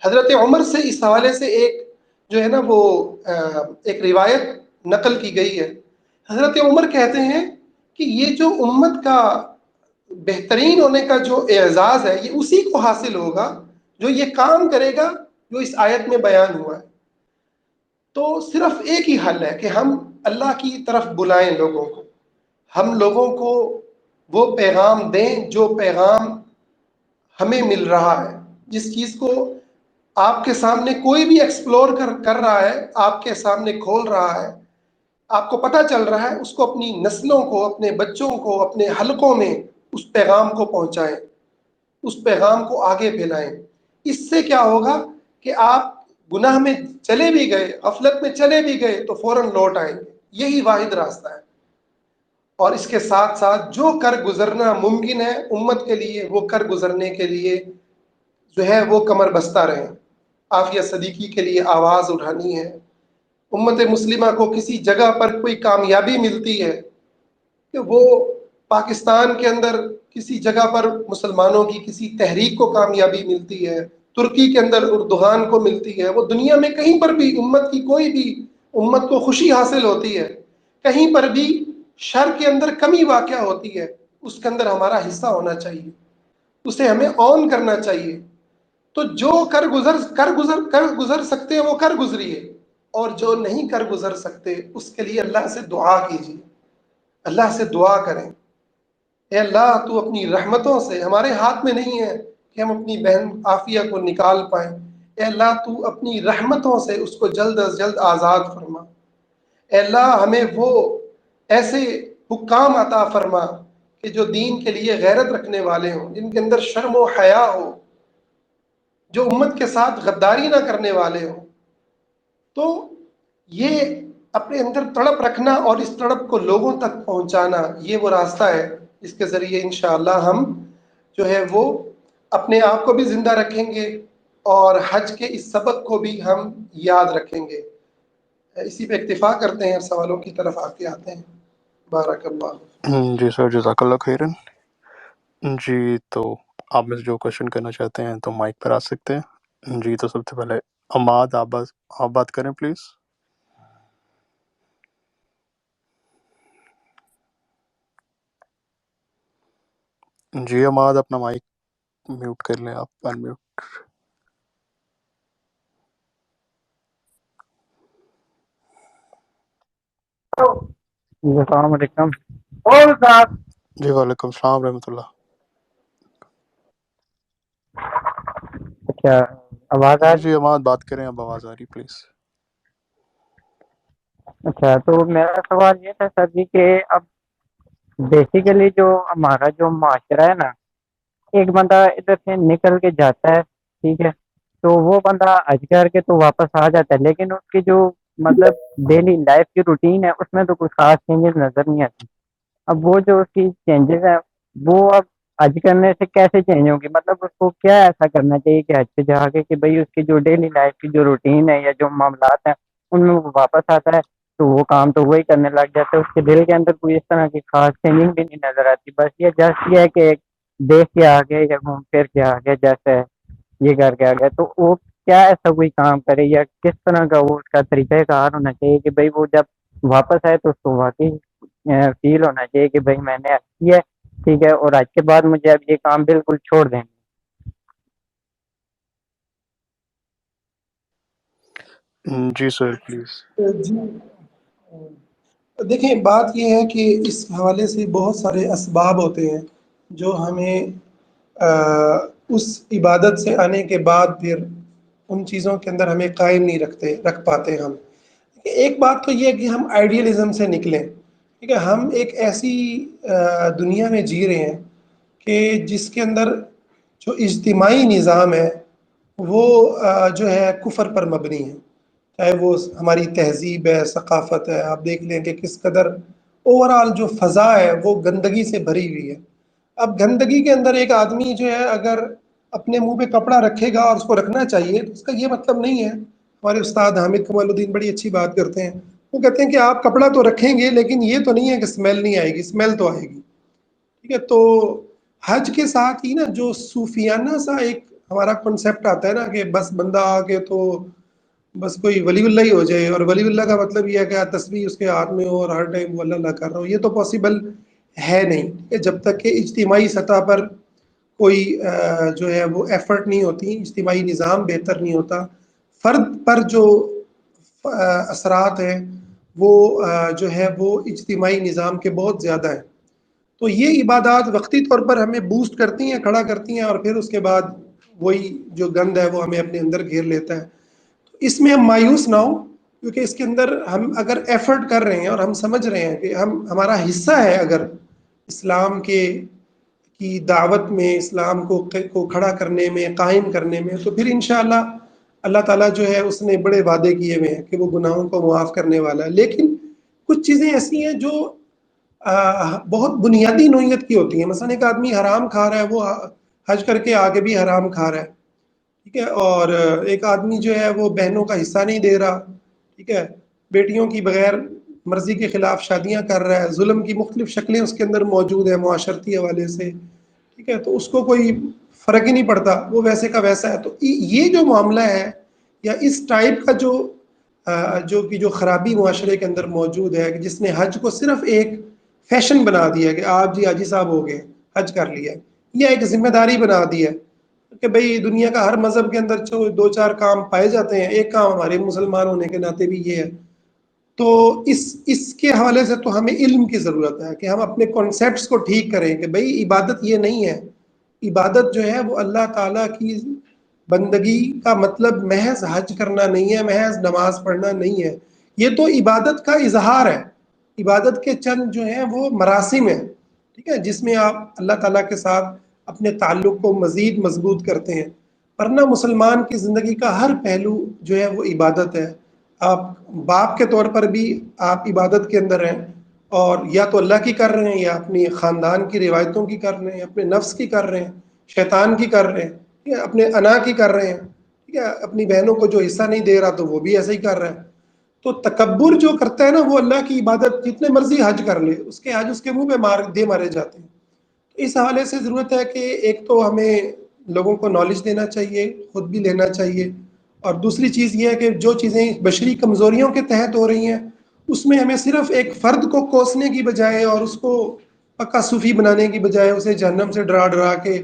حضرت عمر سے اس حوالے سے ایک جو ہے نا وہ ایک روایت نقل کی گئی ہے۔ حضرت عمر کہتے ہیں کہ یہ جو امت کا بہترین ہونے کا جو اعزاز ہے، یہ اسی کو حاصل ہوگا جو یہ کام کرے گا جو اس آیت میں بیان ہوا ہے۔ تو صرف ایک ہی حل ہے کہ ہم اللہ کی طرف بلائیں لوگوں کو، ہم لوگوں کو وہ پیغام دیں جو پیغام ہمیں مل رہا ہے، جس چیز کو آپ کے سامنے کوئی بھی ایکسپلور کر رہا ہے، آپ کے سامنے کھول رہا ہے، آپ کو پتہ چل رہا ہے، اس کو اپنی نسلوں کو، اپنے بچوں کو، اپنے حلقوں میں اس پیغام کو پہنچائیں، اس پیغام کو آگے پھیلائیں۔ اس سے کیا ہوگا کہ آپ گناہ میں چلے بھی گئے، غفلت میں چلے بھی گئے تو فوراً لوٹ آئیں گے۔ یہی واحد راستہ ہے۔ اور اس کے ساتھ ساتھ جو کر گزرنا ممکن ہے امت کے لیے، وہ کر گزرنے کے لیے جو ہے وہ کمر بستہ رہیں۔ عافیہ صدیقی کے لیے آواز اٹھانی ہے۔ امت مسلمہ کو کسی جگہ پر کوئی کامیابی ملتی ہے کہ وہ پاکستان کے اندر کسی جگہ پر مسلمانوں کی کسی تحریک کو کامیابی ملتی ہے، ترکی کے اندر اردوغان کو ملتی ہے، وہ دنیا میں کہیں پر بھی امت کی کوئی بھی امت کو خوشی حاصل ہوتی ہے، کہیں پر بھی شر کے اندر کمی واقع ہوتی ہے، اس کے اندر ہمارا حصہ ہونا چاہیے، اسے ہمیں آن کرنا چاہیے۔ تو جو کر گزر سکتے ہیں وہ کر گزریے، اور جو نہیں کر گزر سکتے اس کے لیے اللہ سے دعا کیجیے، اللہ سے دعا کریں، اے اللہ تو اپنی رحمتوں سے، ہمارے ہاتھ میں نہیں ہے کہ ہم اپنی بہن عافیہ کو نکال پائیں، اے اللہ تو اپنی رحمتوں سے اس کو جلد از جلد آزاد فرما۔ اے اللہ ہمیں وہ ایسے حکام عطا فرما کہ جو دین کے لیے غیرت رکھنے والے ہوں، جن کے اندر شرم و حیا ہو، جو امت کے ساتھ غداری نہ کرنے والے ہوں۔ تو یہ اپنے اندر تڑپ رکھنا اور اس تڑپ کو لوگوں تک پہنچانا، یہ وہ راستہ ہے جس کے ذریعے انشاءاللہ ہم جو ہے وہ اپنے آپ کو بھی زندہ رکھیں گے اور حج کے اس سبق کو بھی ہم یاد رکھیں گے۔ اسی پہ اکتفا کرتے ہیں، سوالوں کی طرف آتے ہیں۔ بارک اللہ۔ جی سر، جزاک اللہ خیرن۔ جی تو آپ میں سے جو کوشچن کرنا چاہتے ہیں تو مائک پر آ سکتے ہیں جی۔ تو سب سے پہلے عماد، آپ بات کریں پلیز۔ جی عماد، اپنا مائک میوٹ کر لیں، آپ ان میوٹ۔ جی السلام علیکم۔ اور صاحب جی وعلیکم السلام رحمۃ اللہ۔ اچھا، آواز آ جی رہی جی عماد بات کریں، اب آواز آ رہی پلیز۔ ہے؟ اچھا، تو میرا سوال یہ تھا سر جی کہ اب بیسیکلی جو ہمارا جو معاشرہ ہے نا، ایک بندہ ادھر سے نکل کے جاتا ہے، ٹھیک ہے، تو وہ بندہ حج کر کے تو واپس آ جاتا ہے، لیکن اس کی جو مطلب ڈیلی لائف کی روٹین ہے اس میں تو کوئی خاص چینجز نظر نہیں آتی۔ اب وہ جو اس کی چینجز ہیں وہ اب حج کرنے سے کیسے چینج ہوگی؟ مطلب اس کو کیا ایسا کرنا چاہیے کہ حج سے جا کے کہ بھئی اس کی جو ڈیلی لائف کی جو روٹین ہے یا جو معاملات ہیں ان میں وہ واپس آتا ہے تو وہ کام تو وہی کرنے لگ جاتا ہے، اس کے دل کے اندر کوئی اس طرح کی خاص چینجنگ بھی نہیں نظر آتی، بس یہ جسٹ یہ ہے کہ ایک دیکھ کے آگے یا گھوم پھر کے آگے جیسے یہ کر کے آگے، تو وہ کیا ایسا کوئی کام کرے یا کس طرح کا وہ اس کا طریقہ کار ہونا چاہیے کہ بھئی وہ جب واپس آئے تو اس کو واقعی فیل ہونا چاہیے کہ بھئی میں نے کیا ہے، ٹھیک ہے، اور آج کے بعد مجھے اب یہ کام بالکل چھوڑ دیں۔ جی سر پلیز۔ جی دیکھیں، بات یہ ہے کہ اس حوالے سے بہت سارے اسباب ہوتے ہیں جو ہمیں اس عبادت سے آنے کے بعد پھر ان چیزوں کے اندر ہمیں قائم نہیں رکھ پاتے ہم۔ ایک بات تو یہ ہے کہ ہم آئیڈیلزم سے نکلیں، ٹھیک ہے، ہم ایک ایسی دنیا میں جی رہے ہیں کہ جس کے اندر جو اجتماعی نظام ہے وہ جو ہے کفر پر مبنی ہے، چاہے وہ ہماری تہذیب ہے، ثقافت ہے۔ آپ دیکھ لیں کہ کس قدر اوورآل جو فضا ہے وہ گندگی سے بھری ہوئی ہے۔ اب گندگی کے اندر ایک آدمی جو ہے اگر اپنے منہ پہ کپڑا رکھے گا اور اس کو رکھنا چاہیے تو اس کا یہ مطلب نہیں ہے۔ ہمارے استاد حامد کمال الدین بڑی اچھی بات کرتے ہیں، وہ کہتے ہیں کہ آپ کپڑا تو رکھیں گے لیکن یہ تو نہیں ہے کہ اسمیل نہیں آئے گی، اسمیل تو آئے گی، ٹھیک ہے۔ تو حج کے ساتھ ہی نا جو صوفیانہ سا ایک ہمارا کنسیپٹ آتا ہے نا کہ بس بندہ آ کے تو بس کوئی ولی اللہ ہی ہو جائے، اور ولی اللہ کا مطلب یہ ہے کہ تسبیح اس کے ہاتھ میں ہو اور ہر ٹائم وہ اللہ اللہ کر رہا ہو، یہ تو پاسبل ہے نہیں کہ جب تک کہ اجتماعی سطح پر کوئی جو ہے وہ ایفرٹ نہیں ہوتی، اجتماعی نظام بہتر نہیں ہوتا، فرد پر جو اثرات ہیں وہ جو ہے وہ اجتماعی نظام کے بہت زیادہ ہیں۔ تو یہ عبادات وقتی طور پر ہمیں بوسٹ کرتی ہیں، کھڑا کرتی ہیں، اور پھر اس کے بعد وہی جو گند ہے وہ ہمیں اپنے اندر گھیر لیتا ہے۔ تو اس میں ہم مایوس نہ ہوں، کیونکہ اس کے اندر ہم اگر ایفرٹ کر رہے ہیں اور ہم سمجھ رہے ہیں کہ ہمارا حصہ ہے اگر اسلام کی دعوت میں، اسلام کو کھڑا کرنے میں، قائم کرنے میں، تو پھر انشاءاللہ اللہ تعالیٰ جو ہے اس نے بڑے وعدے کیے ہوئے ہیں کہ وہ گناہوں کو معاف کرنے والا ہے۔ لیکن کچھ چیزیں ایسی ہیں جو بہت بنیادی نوعیت کی ہوتی ہیں۔ مثلا ایک آدمی حرام کھا رہا ہے، وہ حج کر کے آگے بھی حرام کھا رہا ہے، ٹھیک ہے، اور ایک آدمی جو ہے وہ بہنوں کا حصہ نہیں دے رہا، ٹھیک ہے، بیٹیوں کی بغیر مرضی کے خلاف شادیاں کر رہا ہے، ظلم کی مختلف شکلیں اس کے اندر موجود ہیں معاشرتی حوالے سے، ٹھیک ہے، تو اس کو کوئی فرق ہی نہیں پڑتا، وہ ویسے کا ویسا ہے۔ تو یہ جو معاملہ ہے یا اس ٹائپ کا جو خرابی معاشرے کے اندر موجود ہے، کہ جس نے حج کو صرف ایک فیشن بنا دیا کہ آپ جی حاجی صاحب ہو گئے، حج کر لیا، یا ایک ذمہ داری بنا دی ہے کہ بھئی دنیا کا ہر مذہب کے اندر جو دو چار کام پائے جاتے ہیں، ایک کام ہمارے مسلمان ہونے کے ناطے بھی یہ ہے۔ تو اس کے حوالے سے تو ہمیں علم کی ضرورت ہے کہ ہم اپنے کانسیپٹس کو ٹھیک کریں کہ بھئی عبادت یہ نہیں ہے۔ عبادت جو ہے وہ اللہ تعالیٰ کی بندگی کا مطلب محض حج کرنا نہیں ہے، محض نماز پڑھنا نہیں ہے، یہ تو عبادت کا اظہار ہے۔ عبادت کے چند جو ہیں وہ مراسم ہیں، ٹھیک ہے، جس میں آپ اللہ تعالیٰ کے ساتھ اپنے تعلق کو مزید مضبوط کرتے ہیں، ورنہ مسلمان کی زندگی کا ہر پہلو جو ہے وہ عبادت ہے۔ آپ باپ کے طور پر بھی آپ عبادت کے اندر ہیں، اور یا تو اللہ کی کر رہے ہیں، یا اپنی خاندان کی روایتوں کی کر رہے ہیں، اپنے نفس کی کر رہے ہیں، شیطان کی کر رہے ہیں، ٹھیک ہے، اپنے انا کی کر رہے ہیں، ٹھیک ہے، اپنی بہنوں کو جو حصہ نہیں دے رہا تو وہ بھی ایسے ہی کر رہا ہے۔ تو تکبر جو کرتا ہے نا وہ اللہ کی عبادت جتنے مرضی حج کر لے، اس کے حج اس کے منہ پہ مارے جاتے ہیں۔ اس حوالے سے ضرورت ہے کہ ایک تو ہمیں لوگوں کو نالج دینا چاہیے، خود بھی لینا چاہیے، اور دوسری چیز یہ ہے کہ جو چیزیں بشری کمزوریوں کے تحت ہو رہی ہیں اس میں ہمیں صرف ایک فرد کو کوسنے کی بجائے اور اس کو پکا صوفی بنانے کی بجائے، اسے جہنم سے ڈرا ڈرا کے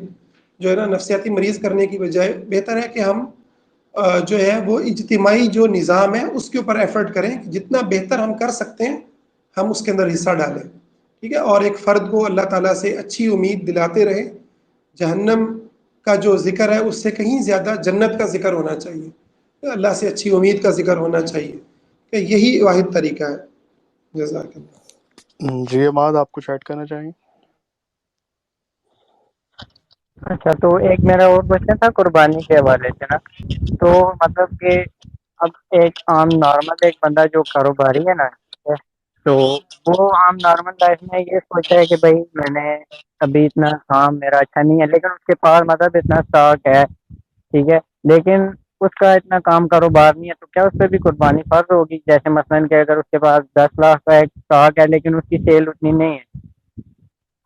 جو ہے نا نفسیاتی مریض کرنے کی بجائے، بہتر ہے کہ ہم جو ہے وہ اجتماعی جو نظام ہے اس کے اوپر ایفرٹ کریں، جتنا بہتر ہم کر سکتے ہیں ہم اس کے اندر حصہ ڈالیں، ٹھیک ہے، اور ایک فرد کو اللہ تعالیٰ سے اچھی امید دلاتے رہیں۔ جہنم کا جو ذکر ہے اس سے کہیں زیادہ جنت کا ذکر ہونا چاہیے، اللہ سے اچھی امید کا ذکر ہونا چاہیے، کہ یہی واحد طریقہ ہے۔ جزاک اللہ۔ جی عماد، آپ کچھ ایڈ کرنا چاہیں گے؟ اچھا، تو ایک میرا اور کوشچن تھا قربانی کے حوالے سے نا، تو مطلب کہ اب ایک عام نارمل ایک بندہ جو کاروباری ہے نا، ٹھیک ہے، تو وہ عام نارمل لائف میں یہ سوچتا ہے کہ بھائی میں نے ابھی اتنا کام میرا اچھا نہیں ہے، لیکن اس کے پاس مطلب اتنا اسٹاک ہے، ٹھیک ہے، لیکن اس کا اتنا کام کاروبار نہیں ہے، تو کیا اس پہ بھی قربانی فرض ہوگی؟ جیسے مثلاً کہ اگر اس کے پاس 10 لاکھ کا ایک اسٹاک ہے لیکن اس کی سیل اتنی نہیں ہے،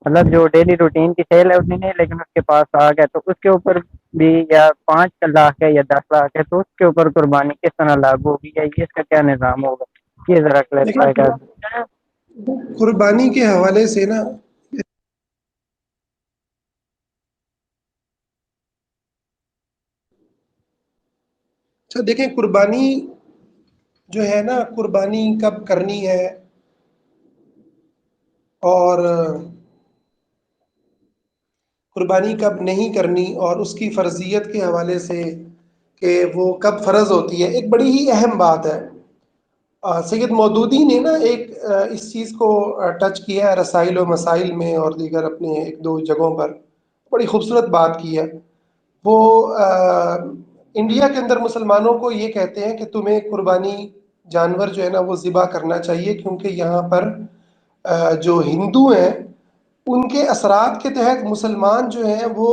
مطلب جو ڈیلی روٹین کی سیل ہے اتنی نہیں، لیکن اس کے پاس آ گیا، تو اس کے اوپر بھی یا 5 لاکھ ہے یا 10 لاکھ ہے، تو اس کے اوپر قربانی کس طرح لاگو ہوگی، یا یہ اس کا کیا نظام ہوگا؟ یہ ذرا کلیریفائی کر دیں۔ دیکھیں قربانی کے حوالے سے نا، اچھا دیکھیں قربانی جو ہے نا، قربانی کب کرنی ہے اور قربانی کب نہیں کرنی، اور اس کی فرضیت کے حوالے سے کہ وہ کب فرض ہوتی ہے، ایک بڑی ہی اہم بات ہے۔ سید مودودی نے نا ایک اس چیز کو ٹچ کیا ہے رسائل و مسائل میں اور دیگر اپنے ایک دو جگہوں پر، بڑی خوبصورت بات کی ہے۔ وہ انڈیا کے اندر مسلمانوں کو یہ کہتے ہیں کہ تمہیں قربانی جانور جو ہے نا وہ ذبح کرنا چاہیے، کیونکہ یہاں پر جو ہندو ہیں ان کے اثرات کے تحت مسلمان جو ہیں وہ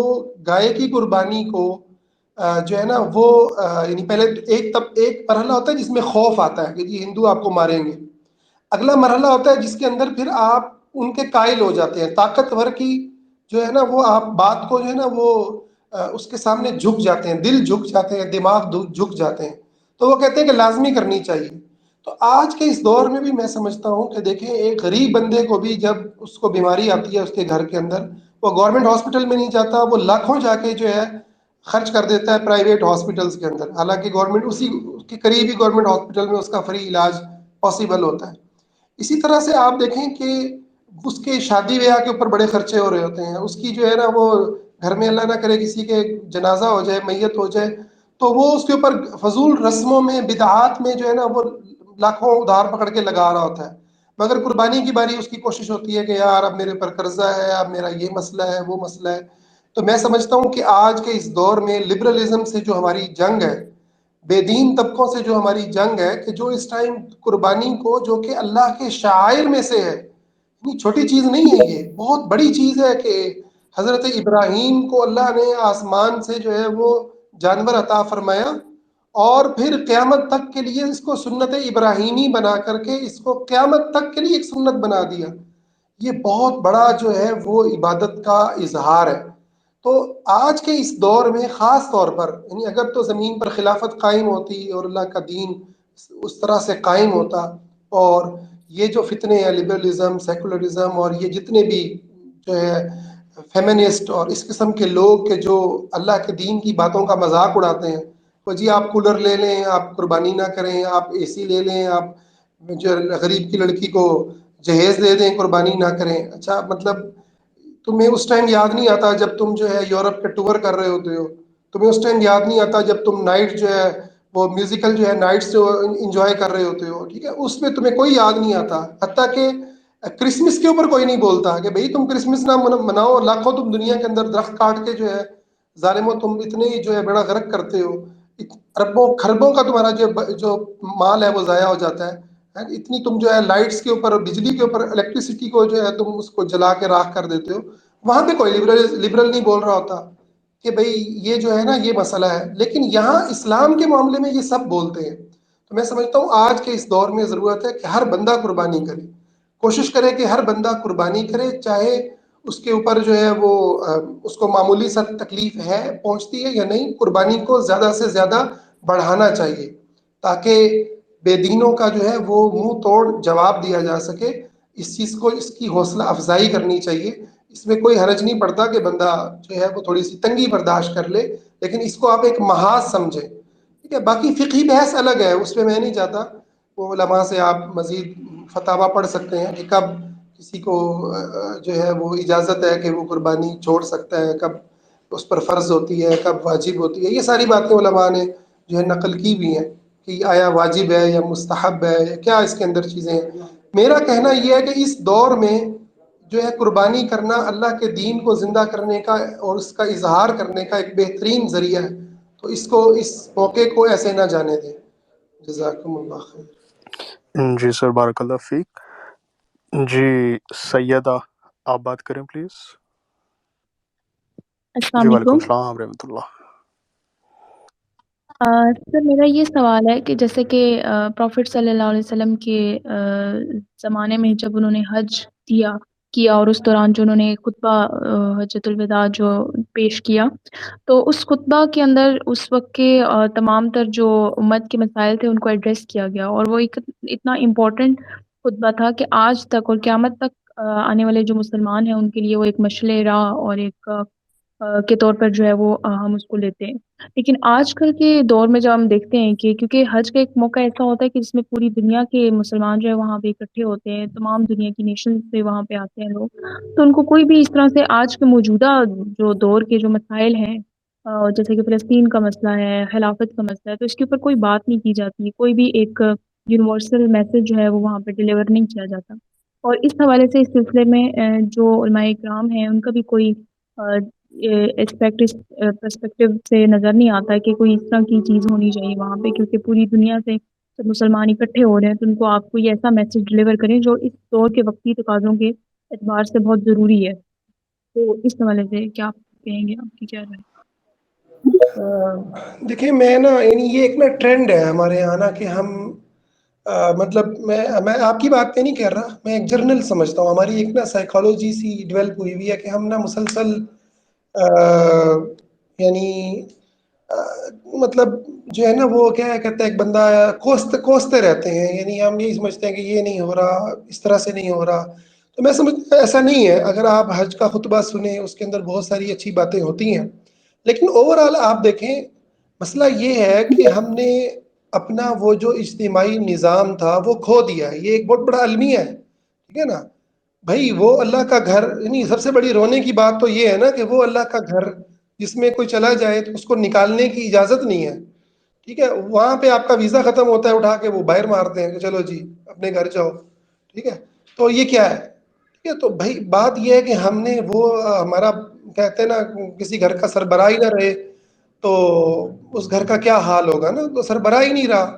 گائے کی قربانی کو جو ہے نا وہ یعنی پہلے ایک مرحلہ ہوتا ہے جس میں خوف آتا ہے کہ جی ہندو آپ کو ماریں گے، اگلا مرحلہ ہوتا ہے جس کے اندر پھر آپ ان کے قائل ہو جاتے ہیں، طاقتور کی جو ہے نا وہ آپ بات کو جو ہے نا وہ اس کے سامنے جھک جاتے ہیں، دل جھک جاتے ہیں، دماغ جھک جاتے ہیں، تو وہ کہتے ہیں کہ لازمی کرنی چاہیے۔ تو آج کے اس دور میں بھی میں سمجھتا ہوں کہ دیکھیں ایک غریب بندے کو بھی جب اس کو بیماری آتی ہے اس کے گھر کے اندر، وہ گورنمنٹ ہاسپٹل میں نہیں جاتا، وہ لاکھوں جا کے جو ہے خرچ کر دیتا ہے پرائیویٹ ہاسپٹلس کے اندر، حالانکہ گورنمنٹ اسی کے قریب ہی گورنمنٹ ہاسپٹل میں اس کا فری علاج پاسبل ہوتا ہے۔ اسی طرح سے آپ دیکھیں کہ اس کے شادی بیاہ کے اوپر بڑے خرچے ہو رہے ہوتے ہیں، اس کی جو ہے نا وہ گھر میں اللہ نہ کرے کسی کے جنازہ ہو جائے، میت ہو جائے، تو وہ اس کے اوپر فضول رسموں میں بدعات میں جو ہے نا وہ لاکھوں ادھار پکڑ کے لگا رہا ہوتا ہے، مگر قربانی کی باری اس کی کوشش ہوتی ہے کہ یار اب میرے پر قرضہ ہے، اب میرا یہ مسئلہ ہے وہ مسئلہ ہے۔ تو میں سمجھتا ہوں کہ آج کے اس دور میں لبرلزم سے جو ہماری جنگ ہے، بے دین طبقوں سے جو ہماری جنگ ہے، کہ جو اس ٹائم قربانی کو جو کہ اللہ کے شعائر میں سے ہے، اتنی چھوٹی چیز نہیں ہے، یہ بہت بڑی چیز ہے کہ حضرت ابراہیم کو اللہ نے آسمان سے جو ہے وہ جانور عطا فرمایا، اور پھر قیامت تک کے لیے اس کو سنت ابراہیمی بنا کر کے اس کو قیامت تک کے لیے ایک سنت بنا دیا۔ یہ بہت بڑا جو ہے وہ عبادت کا اظہار ہے۔ تو آج کے اس دور میں خاص طور پر یعنی اگر تو زمین پر خلافت قائم ہوتی اور اللہ کا دین اس طرح سے قائم ہوتا، اور یہ جو فتنے ہیں لبرلزم، سیکولرزم، اور یہ جتنے بھی جو ہے فیمنسٹ اور اس قسم کے لوگ کہ جو اللہ کے دین کی باتوں کا مذاق اڑاتے ہیں، تو جی آپ کولر لے لیں، آپ قربانی نہ کریں، آپ اے سی لے لیں، آپ جو غریب کی لڑکی کو جہیز دے دیں، قربانی نہ کریں۔ اچھا مطلب تمہیں اس ٹائم یاد نہیں آتا جب تم جو ہے یورپ کے ٹور کر رہے ہوتے ہو، تمہیں اس ٹائم یاد نہیں آتا جب تم نائٹ جو ہے وہ میوزیکل جو ہے نائٹس جو انجوائے کر رہے ہوتے ہو، ٹھیک ہے، اس میں تمہیں کوئی یاد نہیں آتا، حتیٰ کہ کرسمس کے اوپر کوئی نہیں بولتا کہ بھئی تم کرسمس نہ مناؤ، لاکھوں تم دنیا کے اندر درخت کاٹ کے جو ہے ظالموں تم اتنے جو ہے بڑا غرق کرتے ہو، اربوں خربوں کا تمہارا جو مال ہے وہ ضائع ہو جاتا ہے، اتنی تم جو ہے لائٹس کے اوپر، بجلی کے اوپر، الیکٹریسٹی کو جو ہے تم اس کو جلا کے راکھ کر دیتے ہو۔ وہاں پہ کوئی لبرل نہیں بول رہا ہوتا کہ بھئی یہ جو ہے نا یہ مسئلہ ہے، لیکن یہاں اسلام کے معاملے میں یہ سب بولتے ہیں۔ تو میں سمجھتا ہوں آج کے اس دور میں ضرورت ہے کہ ہر بندہ قربانی کرے، کوشش کرے کہ ہر بندہ قربانی کرے، چاہے اس کے اوپر جو ہے وہ اس کو معمولی سا تکلیف ہے پہنچتی ہے یا نہیں، قربانی کو زیادہ سے زیادہ بڑھانا چاہیے تاکہ بے دینوں کا جو ہے وہ منہ توڑ جواب دیا جا سکے۔ اس چیز کو، اس کی حوصلہ افزائی کرنی چاہیے۔ اس میں کوئی حرج نہیں پڑتا کہ بندہ جو ہے وہ تھوڑی سی تنگی برداشت کر لے، لیکن اس کو آپ ایک محاذ سمجھیں، ٹھیک ہے؟ باقی فقہی بحث الگ ہے، اس پہ میں نہیں چاہتا، وہ علماء سے آپ مزید فتاویٰ پڑھ سکتے ہیں کہ کب کسی کو جو ہے وہ اجازت ہے کہ وہ قربانی چھوڑ سکتا ہے، کب اس پر فرض ہوتی ہے، کب واجب ہوتی ہے۔ یہ ساری باتیں علماء نے جو ہے نقل کی بھی ہیں کہ آیا واجب ہے یا مستحب ہے یا کیا اس کے اندر چیزیں ہیں۔ میرا کہنا یہ ہے کہ اس دور میں جو ہے قربانی کرنا اللہ کے دین کو زندہ کرنے کا اور اس کا اظہار کرنے کا ایک بہترین ذریعہ ہے، تو اس کو، اس موقع کو ایسے نہ جانے دیں۔ جزاکم اللہ خیر۔ جی سر، بارک اللہ فیک۔ جی سیدہ آپ بات کریں پلیز۔ السلام جی وعلیکم علیکم۔ السلام رحمۃ اللہ۔ سر میرا یہ سوال ہے کہ جیسے کہ پروفٹ صلی اللہ علیہ وسلم کے زمانے میں جب انہوں نے حج کیا اور اس دوران جو انہوں نے خطبہ حجۃ الوداع جو پیش کیا، تو اس خطبہ کے اندر اس وقت کے تمام تر جو امت کے مسائل تھے ان کو ایڈریس کیا گیا، اور وہ ایک اتنا امپورٹنٹ خطبہ تھا کہ آج تک اور قیامت تک آنے والے جو مسلمان ہیں ان کے لیے وہ ایک مشعل راہ اور ایک کے طور پر جو ہے وہ ہم اس کو لیتے ہیں۔ لیکن آج کل کے دور میں جب ہم دیکھتے ہیں کہ کیونکہ حج کا ایک موقع ایسا ہوتا ہے کہ جس میں پوری دنیا کے مسلمان جو ہے وہاں پہ اکٹھے ہوتے ہیں، تمام دنیا کی نیشن سے وہاں پہ آتے ہیں لوگ، تو ان کو کوئی بھی اس طرح سے آج کے موجودہ جو دور کے جو مسائل ہیں، جیسے کہ فلسطین کا مسئلہ ہے، خلافت کا مسئلہ ہے، تو اس کے اوپر کوئی بات نہیں کی جاتی، کوئی بھی ایک یونیورسل میسج جو ہے وہ وہاں پہ ڈیلیور نہیں کیا جاتا۔ اور اس حوالے سے اس سلسلے میں جو علماء کرام ہیں ان کا بھی کوئی ایسپیکٹ اس پرسپیکٹو سے نظر نہیں آتا کہ کوئی اس طرح کی چیز ہونی چاہیے وہاں پہ، کیونکہ پوری دنیا سے جب مسلمان اکٹھے ہو رہے ہیں تو ان کو آپ کوئی ایسا میسج ڈلیور کریں جو اس دور کے وقتی تقاضوں کے اعتبار سے بہت ضروری ہے۔ تو اس حوالے سے کیا آپ کہیں گے، آپ کی کیا رائے؟ دیکھیں میں نا، یعنی یہ ایک نا ٹرینڈ ہے ہمارے یہاں نا کہ ہم مطلب میں آپ کی بات پہ نہیں کہہ رہا، میں ایک جرنل سمجھتا ہوں، ہماری ایک نا سائیکالوجی سی ڈیولپ ہوئی ہوئی ہے کہ ہم نا مسلسل یعنی مطلب جو ہے نا وہ کیا کہتا ہے، ایک بندہ کوستے رہتے ہیں، یعنی ہم یہی سمجھتے ہیں کہ یہ نہیں ہو رہا، اس طرح سے نہیں ہو رہا۔ تو میں سمجھتا ہوں ایسا نہیں ہے، اگر آپ حج کا خطبہ سنیں اس کے اندر بہت ساری اچھی باتیں ہوتی ہیں، لیکن اوور آل آپ دیکھیں مسئلہ یہ ہے کہ ہم نے اپنا وہ جو اجتماعی نظام تھا وہ کھو دیا ہے۔ یہ ایک بہت بڑا المیہ ہے، ٹھیک ہے نا بھائی؟ وہ اللہ کا گھر، یعنی سب سے بڑی رونے کی بات تو یہ ہے نا کہ وہ اللہ کا گھر جس میں کوئی چلا جائے تو اس کو نکالنے کی اجازت نہیں ہے، ٹھیک ہے؟ وہاں پہ آپ کا ویزا ختم ہوتا ہے، اٹھا کے وہ باہر مارتے ہیں کہ چلو جی اپنے گھر جاؤ، ٹھیک ہے؟ تو یہ کیا ہے؟ ٹھیک ہے، تو بھائی بات یہ ہے کہ ہم نے وہ ہمارا کہتے ہیں نا کسی گھر کا سربراہ ہی نہ رہے تو اس گھر کا کیا حال ہوگا نا، تو سربراہ ہی نہیں رہا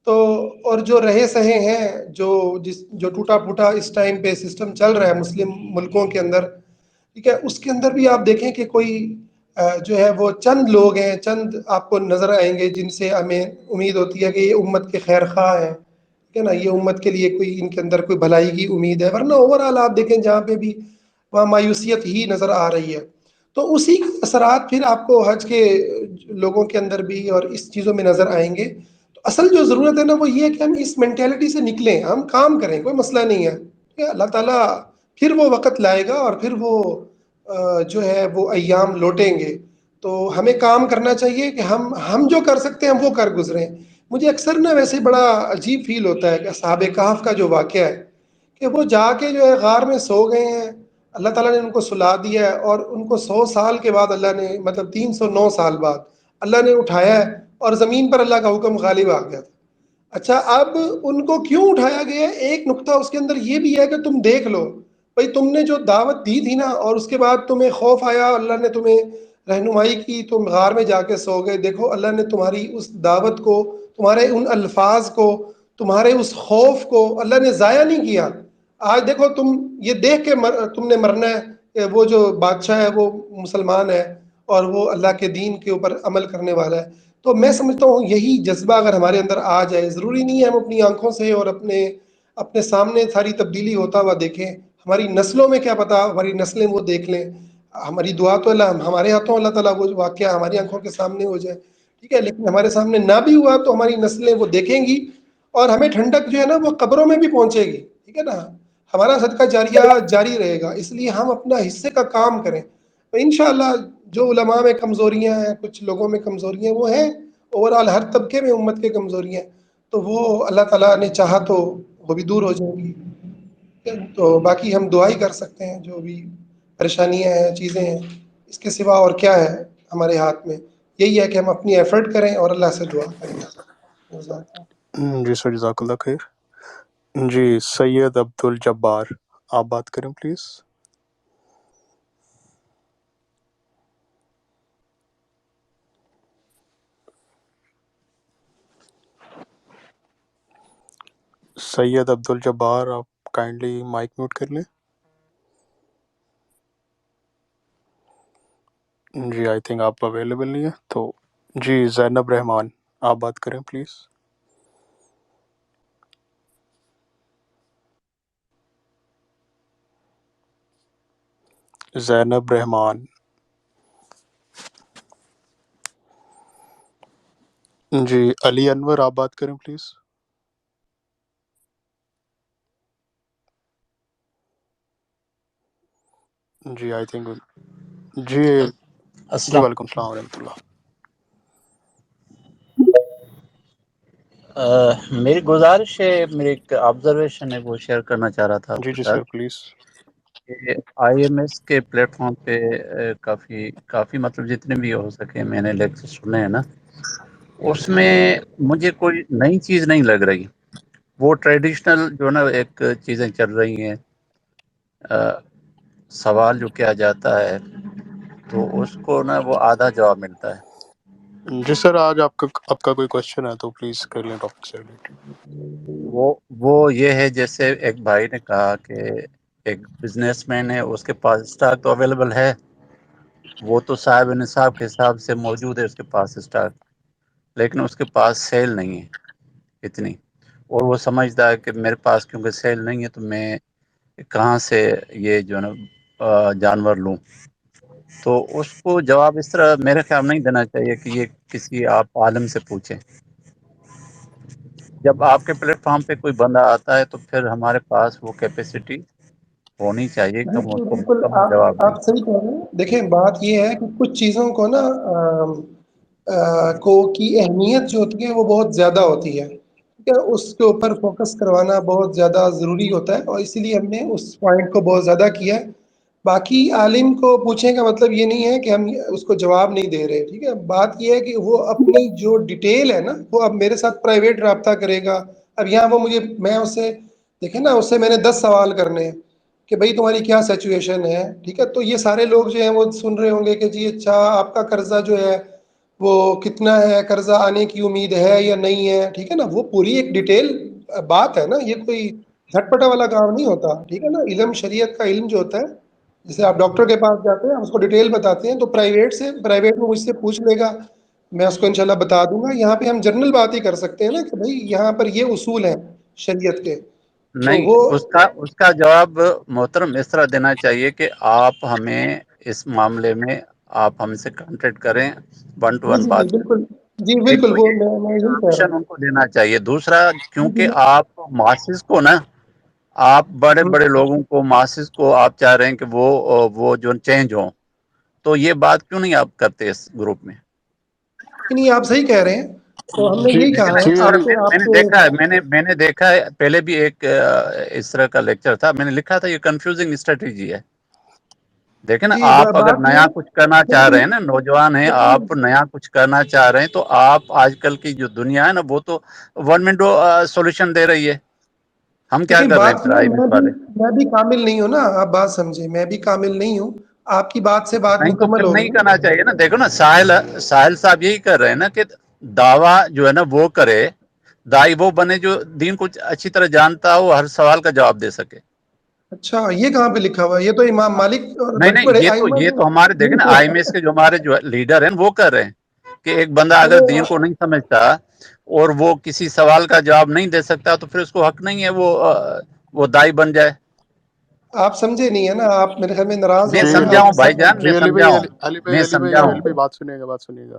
تو، اور جو رہے سہے ہیں، جو ٹوٹا پھوٹا اس ٹائم پہ سسٹم چل رہا ہے مسلم ملکوں کے اندر، ٹھیک ہے، اس کے اندر بھی آپ دیکھیں کہ کوئی جو ہے وہ چند لوگ ہیں، چند آپ کو نظر آئیں گے جن سے ہمیں امید ہوتی ہے کہ یہ امت کے خیر خواہ ہیں، ٹھیک ہے نا، یہ امت کے لیے کوئی ان کے اندر کوئی بھلائی کی امید ہے، ورنہ اوور آل آپ دیکھیں جہاں پہ بھی وہاں مایوسیت ہی نظر آ رہی ہے۔ تو اسی کے اثرات پھر آپ کو حج کے لوگوں کے اندر بھی اور اس چیزوں میں نظر آئیں گے۔ تو اصل جو ضرورت ہے نا وہ یہ ہے کہ ہم اس مینٹیلٹی سے نکلیں، ہم کام کریں، کوئی مسئلہ نہیں ہے، ٹھیک ہے؟ اللہ تعالیٰ پھر وہ وقت لائے گا اور پھر وہ جو ہے وہ ایام لوٹیں گے۔ تو ہمیں کام کرنا چاہیے کہ ہم جو کر سکتے ہیں ہم وہ کر گزریں۔ مجھے اکثر نا ویسے بڑا عجیب فیل ہوتا ہے کہ اصحاب کہف کا جو واقعہ ہے کہ وہ جا کے جو ہے غار میں سو گئے ہیں، اللہ تعالیٰ نے ان کو سلا دیا ہے، اور ان کو 100 سال کے بعد اللہ نے، مطلب 309 سال بعد اللہ نے اٹھایا ہے، اور زمین پر اللہ کا حکم غالب آ گیا تھا۔ اچھا اب ان کو کیوں اٹھایا گیا ہے؟ ایک نقطہ اس کے اندر یہ بھی ہے کہ تم دیکھ لو بھائی، تم نے جو دعوت دی تھی نا اور اس کے بعد تمہیں خوف آیا، اللہ نے تمہیں رہنمائی کی، تم غار میں جا کے سو گئے، دیکھو اللہ نے تمہاری اس دعوت کو، تمہارے ان الفاظ کو، تمہارے اس خوف کو اللہ نے ضائع نہیں کیا۔ آج دیکھو تم یہ دیکھ کے تم نے مرنا ہے کہ وہ جو بادشاہ ہے وہ مسلمان ہے اور وہ اللہ کے دین کے اوپر عمل کرنے والا ہے۔ تو میں سمجھتا ہوں یہی جذبہ اگر ہمارے اندر آ جائے، ضروری نہیں ہے ہم اپنی آنکھوں سے اور اپنے سامنے ساری تبدیلی ہوتا ہوا دیکھیں، ہماری نسلوں میں کیا پتا، ہماری نسلیں وہ دیکھ لیں. ہماری دعا تو ہمارے ہاتھوں اللہ تعالیٰ وہ واقعہ ہماری آنکھوں کے سامنے ہو جائے، ٹھیک ہے، لیکن ہمارے سامنے نہ بھی ہوا تو ہماری نسلیں وہ دیکھیں گی، اور ہمیں ٹھنڈک جو ہے نا وہ قبروں میں بھی پہنچے گی، ٹھیک ہے نا. ہمارا صدقہ جاریہ جاری رہے گا، اس لیے ہم اپنا حصے کا کام کریں. انشاءاللہ جو علماء میں کمزوریاں ہیں، کچھ لوگوں میں کمزوریاں وہ ہیں، اوورآل ہر طبقے میں امت کے کمزوریاں ہیں، تو وہ اللہ تعالیٰ نے چاہا تو وہ بھی دور ہو جائیں گی. تو باقی ہم دعا ہی کر سکتے ہیں، جو بھی پریشانیاں ہیں، چیزیں ہیں، اس کے سوا اور کیا ہے ہمارے ہاتھ میں. یہی ہے کہ ہم اپنی ایفرٹ کریں اور اللہ سے دعا کریں. جی سر، جزاک اللہ خیر. جی سید عبد الجبار، آپ بات کریں پلیز. سید عبد الجبار، آپ کائنڈلی مائک میوٹ کر لیں. جی آئی تھنک آپ اویلیبل نہیں ہیں، تو جی زینب رحمان، آپ بات کریں پلیز. زینب رحمان. جی علی انور، آپ بات کریں پلیز. جی آئی تھنک جی جی وعلیکم السلام ورحمۃ اللہ. میری گزارش ہے، میری ایک آبزرویشن ہے، وہ شیئر کرنا چاہ رہا تھا آپ جی کے جی ساتھ سر پلیز. کہ آئی ایم ایس کے پلیٹ فارم پہ کافی مطلب جتنے بھی ہو سکے میں نے لیکچر سنے ہیں نا، اس میں مجھے کوئی نئی چیز نہیں لگ رہی. وہ ٹریڈیشنل جو نا ایک چیزیں چل رہی ہیں، سوال جو کیا جاتا ہے تو اس کو نا وہ آدھا جواب ملتا ہے. جی سر، آج آپ کا کوئی کوشچن ہے تو پلیز کر لیں ٹاپک سے ریلیٹڈ. وہ یہ ہے، جیسے ایک بھائی نے کہا کہ ایک بزنس مین ہے، اس کے پاس اسٹاک تو اویلیبل ہے، وہ تو صاحب نصاب کے حساب سے موجود ہے اس کے پاس اسٹاک، لیکن اس کے پاس سیل نہیں ہے اتنی، اور وہ سمجھتا ہے کہ میرے پاس کیونکہ سیل نہیں ہے تو میں کہاں سے یہ جو ہے نا جانور لوں. تو اس کو جواب اس طرح میرے خیال نہیں دینا چاہیے کہ یہ کسی آپ عالم سے پوچھیں. جب آپ کے پلیٹ فارم پہ کوئی بندہ آتا ہے تو پھر ہمارے پاس وہ کیپیسٹی ہونی چاہیے کہ ہم اس کو بالکل مکمل جواب دیں. آپ صحیح کہہ رہے ہیں. دیکھیں بات یہ ہے کہ کچھ چیزوں کو نا کی اہمیت جو ہوتی ہے وہ بہت زیادہ ہوتی ہے، ٹھیک ہے، اس کے اوپر فوکس کروانا بہت زیادہ ضروری ہوتا ہے، اور اسی لیے ہم نے اس پوائنٹ کو بہت زیادہ کیا ہے. باقی عالم کو پوچھنے کا مطلب یہ نہیں ہے کہ ہم اس کو جواب نہیں دے رہے، ٹھیک ہے. بات یہ ہے کہ وہ اپنی جو ڈیٹیل ہے نا وہ اب میرے ساتھ پرائیویٹ رابطہ کرے گا. اب یہاں وہ میں اس سے دیکھیں نا، اس سے میں نے 10 سوال کرنے ہیں کہ بھائی تمہاری کیا سچویشن ہے، ٹھیک ہے. تو یہ سارے لوگ جو ہیں وہ سن رہے ہوں گے کہ جی اچھا آپ کا قرضہ جو ہے وہ کتنا ہے، قرضہ آنے کی امید ہے یا نہیں ہے، ٹھیک ہے نا. وہ پوری ایک ڈیٹیل بات ہے نا، یہ کوئی جھٹ پٹا والا کام نہیں ہوتا، ٹھیک ہے نا. علم شریعت کا علم جو ہوتا ہے، جیسے آپ ڈاکٹر کے پاس جاتے ہیں، ہم اس کو ڈیٹیل بتاتے ہیں، تو پرائیویٹ میں مجھ سے پوچھ لے گا، میں اس کو انشاءاللہ بتا دوں گا. یہاں پہ ہم جنرل بات ہی کر سکتے ہیں نا کہ بھائی یہاں پر یہ اصول ہیں شریعت کے، تو نہیں، وہ اس کا جواب محترم اس طرح دینا چاہیے کہ آپ ہمیں اس معاملے میں آپ ہم سے کانٹیکٹ کریں، 1 to جی 1 جی جی بات کریں. بالکل، جی ایک بالکل، تو وہ یہ میں یہی کہہ رہا آپشن ہوں. ان کو دینا چاہیے. دوسرا، کیونکہ جی آپ ماسز کو نا، آپ بڑے بڑے لوگوں کو، ماسز کو آپ چاہ رہے ہیں کہ وہ جو چینج ہوں، تو یہ بات کیوں نہیں آپ کرتے اس گروپ میں؟ نہیں آپ صحیح کہہ رہے ہیں، تو ہم نے جی یہی لیکن کہا ہے جی آپ سے میں نے دیکھا ہے، میں نے دیکھا ہے پہلے بھی ایک اس طرح کا لیکچر تھا، میں نے لکھا تھا یہ کنفیوزنگ اسٹریٹجی ہے. دیکھیں نا، جی آپ اگر بات یہ نیا ہے، کچھ کرنا چاہ رہے لیکن ہیں نا، نوجوان ہیں لیکن آپ، نیا کچھ کرنا چاہ رہے ہیں، تو آپ آج کل کی جو دنیا ہے نا وہ تو 1 ونڈو سولوشن دے رہی ہے. ہم کیا لیکن کر رہے ہیں بات پھر یہ ہے، آئی ایس والے؟ میں بھی کامل نہیں ہوں نا، آپ بات سمجھے، میں بھی کامل نہیں ہوں. آپ کی بات سے بات نہیں تو مکمل پھر ہو نہیں گئی. کرنا چاہیے نا. دیکھو نا، ساحل صاحب یہی کر رہے ہیں نا کہ دعویٰ جو ہے نا وہ کرے، دائی وہ بنے جو دین کو اچھی طرح جانتا ہو، ہر سوال کا جواب دے سکے. اچھا یہ کہاں پہ لکھا ہوا ہے؟ یہ تو امام مالک اور نہیں بڑے نہیں، بڑے یہ ائمہ یہ تو ہمارے دیکھیں نا آئی ایم ایس کے جو ہمارے جو لیڈر ہیں وہ کر رہے ہیں کہ ایک بندہ اگر چلو دین کو نہیں سمجھتا اور وہ کسی سوال کا جواب نہیں دے سکتا تو پھر اس کو حق نہیں ہے وہ دائی بن جائے. آپ سمجھے نہیں ہے نا، آپ میرے خیال میں ناراض میں ہو جی گئے سمجھاؤں آپ بھائی جان، میں جی علی بھائی، سمجھاؤں، علی میں بھائی سمجھاؤں. بات سنیے گا،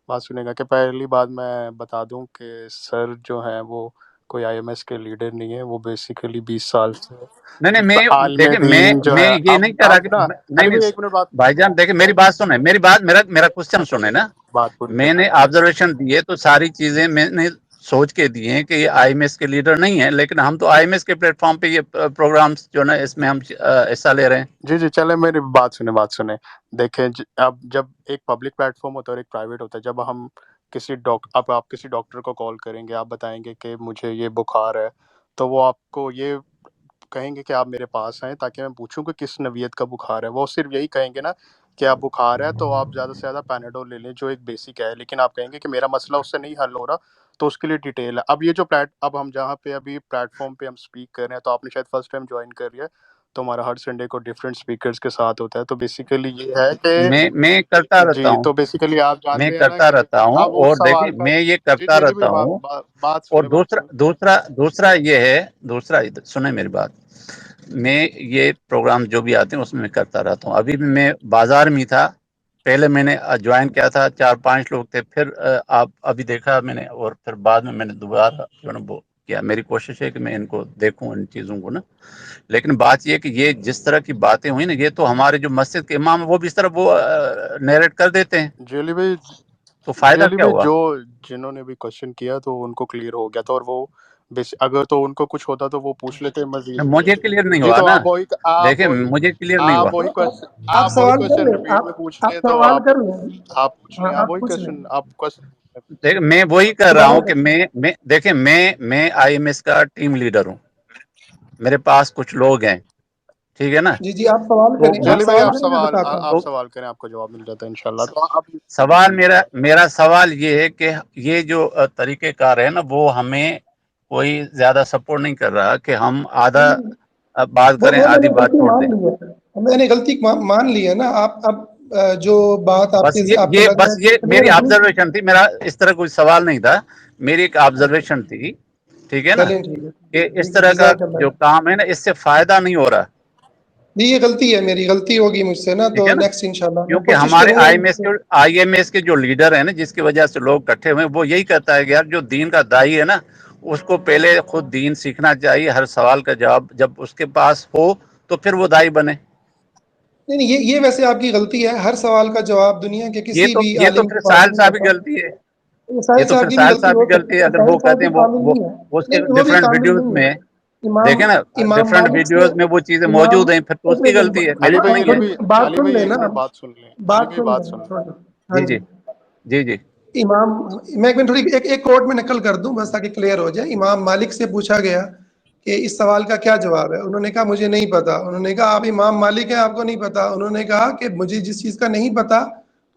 بات سنیے گا کہ پہلی بات میں بتا دوں کہ سر جو ہیں وہ کوئی آئی ایم ایس کے لیڈر نہیں ہے، وہ بیسیکلی 20 سال سے نہیں میں عالم دیکھیں، دین جو میں ہے. یہ نہیں کہہ رہا اب کہ نا نہیں علی نہیں بھائی ایک منٹ بات بھائی جان دیکھیں، میری بات سنیں، میری بات، میرا کوشچن سنیں نا. بات پوری میں کرنے نے آبزرویشن دیے تو ساری چیزیں میں نے سوچ کے دیے ہیں کہ یہ آئی ایم ایس کے لیڈر نہیں ہے، لیکن ہم تو آئی ایم ایس کے پلیٹ فارم پہ یہ پروگرامز جو نا اس میں ہم حصہ لے رہے ہیں. جی چلے میری بات سنیں. دیکھیں اب جب ایک پبلک پلیٹ فارم ہوتا ہے اور ایک پرائیویٹ ہوتا ہے، جب ہم اب آپ کسی ڈاکٹر کو کال کریں گے، آپ بتائیں گے کہ مجھے یہ بخار ہے، تو وہ آپ کو یہ کہیں گے کہ آپ میرے پاس آئیں تاکہ میں پوچھوں کہ کس نوعیت کا بخار ہے. وہ صرف یہی کہیں گے نا کہ آپ بخار ہے تو آپ زیادہ سے زیادہ پیناڈول لے لیں، جو ایک بیسک ہے. لیکن آپ کہیں گے کہ میرا مسئلہ اس سے نہیں حل ہو رہا، تو اس کے لیے ڈیٹیل ہے. اب یہ جو اب ہم جہاں پہ ابھی پلیٹ فارم پہ ہم اسپیک کر رہے ہیں، تو آپ نے شاید فرسٹ ٹائم جوائن کر لیا، تو ہمارا ہر سنڈے کو ڈفرینٹ اسپیکرز کے ساتھ ہوتا ہے. تو بیسیکلی یہ ہے میں کرتا کہ رہتا جی، ہوں، تو بیسیکلی آپ میں جانتے ہیں نا کرتا کہ رہتا ہوں، اب اس اور دیکھیں سوال کا میں یہ جی کرتا علی بھائی رہتا ہوں. بات اور سنیں، بات سنیں. دوسرا یہ ہے، سنیں میری بات. میں یہ پروگرام جو بھی آتے ہیں اس میں کرتا رہتا ہوں. ابھی بھی میں بازار میں تھا، پہلے میں نے جوائن کیا تھا، 4-5 لوگ تھے، پھر آپ ابھی دیکھا میں نے، اور پھر بعد میں نے دوبارہ جو ہے نا وہ کیا. میری کوشش ہے کہ میں ان کو دیکھوں، ان چیزوں کو نا. لیکن بات یہ کہ یہ جس طرح کی باتیں ہوئی نا، یہ تو ہمارے جو مسجد کے امام ہیں وہ بھی اس طرح وہ نیریٹ کر دیتے ہیں، جی علی بھائی تو فائدہ کیا ہوا؟ جنہوں نے بھی کوشچن کیا تو ان کو کلیئر ہو گیا تھا، اور وہ اگر تو ان کو کچھ ہوتا تو وہ پوچھ لیتے مزید. مجھے کلیئر نہیں جی ہوا تو نا، آپ دیکھیں وہی مجھے کلیئر نہیں ہوا. آپ وہی آپ سوال کر کوشچن لیں، ریپیٹ میں پوچھ آپ لیں، تو سوال کر لیں. آپ پوچھ ہاں لیں، آپ وہی پوچھ لیں، کوشچن آپ کوشچن دیکھیں میں وہی کر رہا دوبارہ ہوں کہ کریں. میں دیکھیں میں آئی ایم ایس کا ٹیم لیڈر ہوں، میرے پاس کچھ لوگ ہیں، ٹھیک ہے نا. جی آپ سوال تو کریں، وہ آپ چلیے بھائی، سوال کریں، میں بتاتا ہوں. آپ تو سوال کریں، آپ کو جواب مل جاتا ہے انشاءاللہ. تو آپ سوال میرا سوال یہ ہے کہ یہ جو طریقہ کار ہے نا، وہ ہمیں کوئی زیادہ سپورٹ نہیں کر رہا کہ ہم آدھا بات کریں، وہ میں آدھی نے بات غلطی چھوڑ مان دیں. لی ہے، میں نے غلطی مان لی ہے نا. آپ اب جو بات آپ کو لگ رہا ہے یہ کلیئر میری ہوگی. آبزرویشن تھی، میرا اس طرح کوئی سوال نہیں تھا، میری ایک آبزرویشن تھی، ٹھیک ہے نا، چلیں ٹھیک ہے، کہ اس ٹھیک ہے، طرح کا جزاک اللہ. جو کام ہے نا اس سے فائدہ نہیں ہو رہا، جی یہ غلطی ہے، میری غلطی ہوگی مجھ سے نا، ٹھیک تو ہے نا. نیکسٹ انشاءاللہ میں کیونکہ کوشش ہمارے کروں گا. آئی ایم ایس کے جو لیڈر ہیں نا، جس کی وجہ سے لوگ اکٹھے ہوئے ہیں، وہ یہی کہتا ہے کہ یار جو دین کا دائی ہے نا، اس کو پہلے خود دین سیکھنا چاہیے، ہر سوال کا جواب جب اس کے پاس ہو تو پھر وہ دائی بنے. نہیں یہ ویسے آپ کی غلطی ہے، ہر سوال کا جواب دنیا کے کسی بھی یہ تو عالم پھر کے پاس ساحل نہیں صاحب کی ہوتا. غلطی ہے، یہ ساحل تو پھر صاحب کی بھی ساحل غلطی صاحب ہو کی غلطی سکتی ہے. ہے، اگر ساحل وہ صاحب کہتے بھی ہیں کامل وہ نہیں ہے. اس کے نہیں وہ بھی ڈفرینٹ کامل ویڈیوز نہیں ہے. میں امام دیکھیں نا، امام ڈفرینٹ مالک سے ویڈیوز میں وہ چیزیں امام موجود ہیں، پھر تو اس ایک کی منٹ غلطی ہے، علی میری تو بھائی نہیں ہے. بات سن ایک لینا، منٹ بات سن لیں، علی بات بھائی سن بات لینا سن لیں. تھوڑی. ہاں جی جی. جی جی جی امام میں ایک منٹ تھوڑی ایک کوٹ میں نقل کر دوں بس تاکہ کلیئر ہو جائے. امام مالک سے پوچھا گیا کہ اس سوال کا کیا جواب ہے، انہوں نے کہا مجھے نہیں پتا. انہوں نے کہا آپ امام مالک ہیں، آپ کو نہیں پتا. انہوں نے کہا کہ مجھے جس چیز کا نہیں پتا،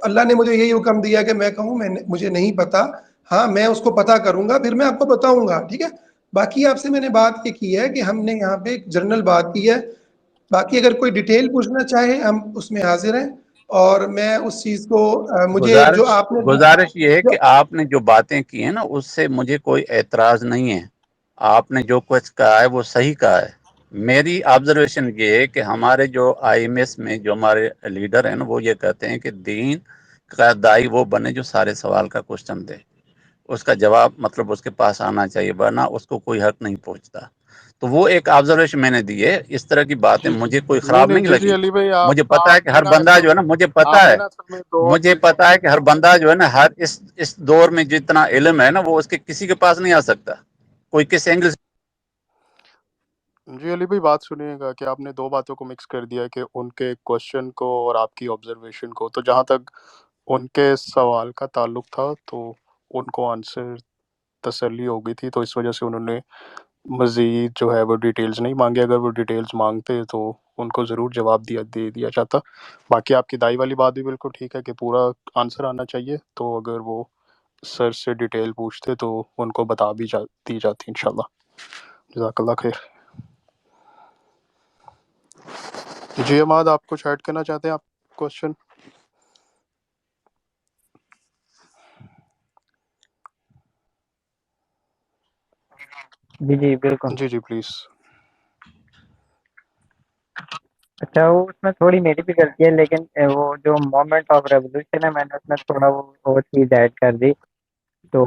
اللہ نے مجھے یہی حکم دیا کہ میں کہوں مجھے نہیں پتا، ہاں میں اس کو پتا کروں گا، پھر میں آپ کو بتاؤں گا. ٹھیک ہے. باقی آپ سے میں نے بات یہ کی ہے کہ ہم نے یہاں پہ ایک جنرل بات کی ہے. باقی اگر کوئی ڈیٹیل پوچھنا چاہے ہم اس میں حاضر ہیں، اور میں اس چیز کو مجھے جو آپ نے گزارش یہ ہے جو کہ آپ نے جو باتیں کی ہیں نا، اس سے مجھے کوئی اعتراض نہیں ہے. آپ نے جو کچھ کہا ہے وہ صحیح کہا ہے. میری آبزرویشن یہ ہے کہ ہمارے جو آئی ایم ایس میں جو ہمارے لیڈر ہیں نا، وہ یہ کہتے ہیں کہ دین کا دائی وہ بنے جو سارے سوال کا کوشچن دے، اس کا جواب مطلب اس کے پاس آنا چاہیے، ورنہ اس کو کوئی حق نہیں پہنچتا. تو وہ ایک آبزرویشن میں نے دی ہے. اس طرح کی باتیں مجھے کوئی خراب نہیں جی لگی. علی بھائی، مجھے پتا ہے آپ کہ نے ہر نا بندہ جو ہے نا، مجھے آپ پتا نے ہے، نا اصل میں دو مجھے چیزوں پتا ہے کہ ہر بندہ جو ہے نا، ہر اس دور میں جتنا علم ہے نا، وہ اس کے کسی کے پاس نہیں آ سکتا، کوئی کس اینگل سے. جی علی بھائی بات سنیے گا کہ آپ نے دو باتوں کو مکس کر دیا، کہ ان کے کوشچن کو اور آپ کی آبزرویشن کو. تو جہاں تک ان کے سوال کا تعلق تھا تو ان کو آنسر تسلی ہو گئی تھی، تو اس وجہ سے انہوں نے مزید جو ہے وہ ڈیٹیلز نہیں مانگے. اگر وہ ڈیٹیلز مانگتے تو ان کو ضرور جواب دے دیا جاتا. باقی آپ کی دائی والی بات بھی بالکل ٹھیک ہے کہ پورا آنسر آنا چاہیے، تو اگر وہ سر سے ڈیٹیل پوچھتے تو ان کو بتا بھی دی جاتی انشاءاللہ. جزاک اللہ خیر. جی عماد، آپ کچھ ایڈ کرنا چاہتے ہیں؟ آپ کوشچن. جی بالکل. جی پلیز. اچھا وہ اس میں تھوڑی میری بھی غلطی ہے، لیکن وہ جو مومنٹ آف ریولیوشن ہے میں نے اس میں تھوڑا وہ چیز ایڈ کر دی. تو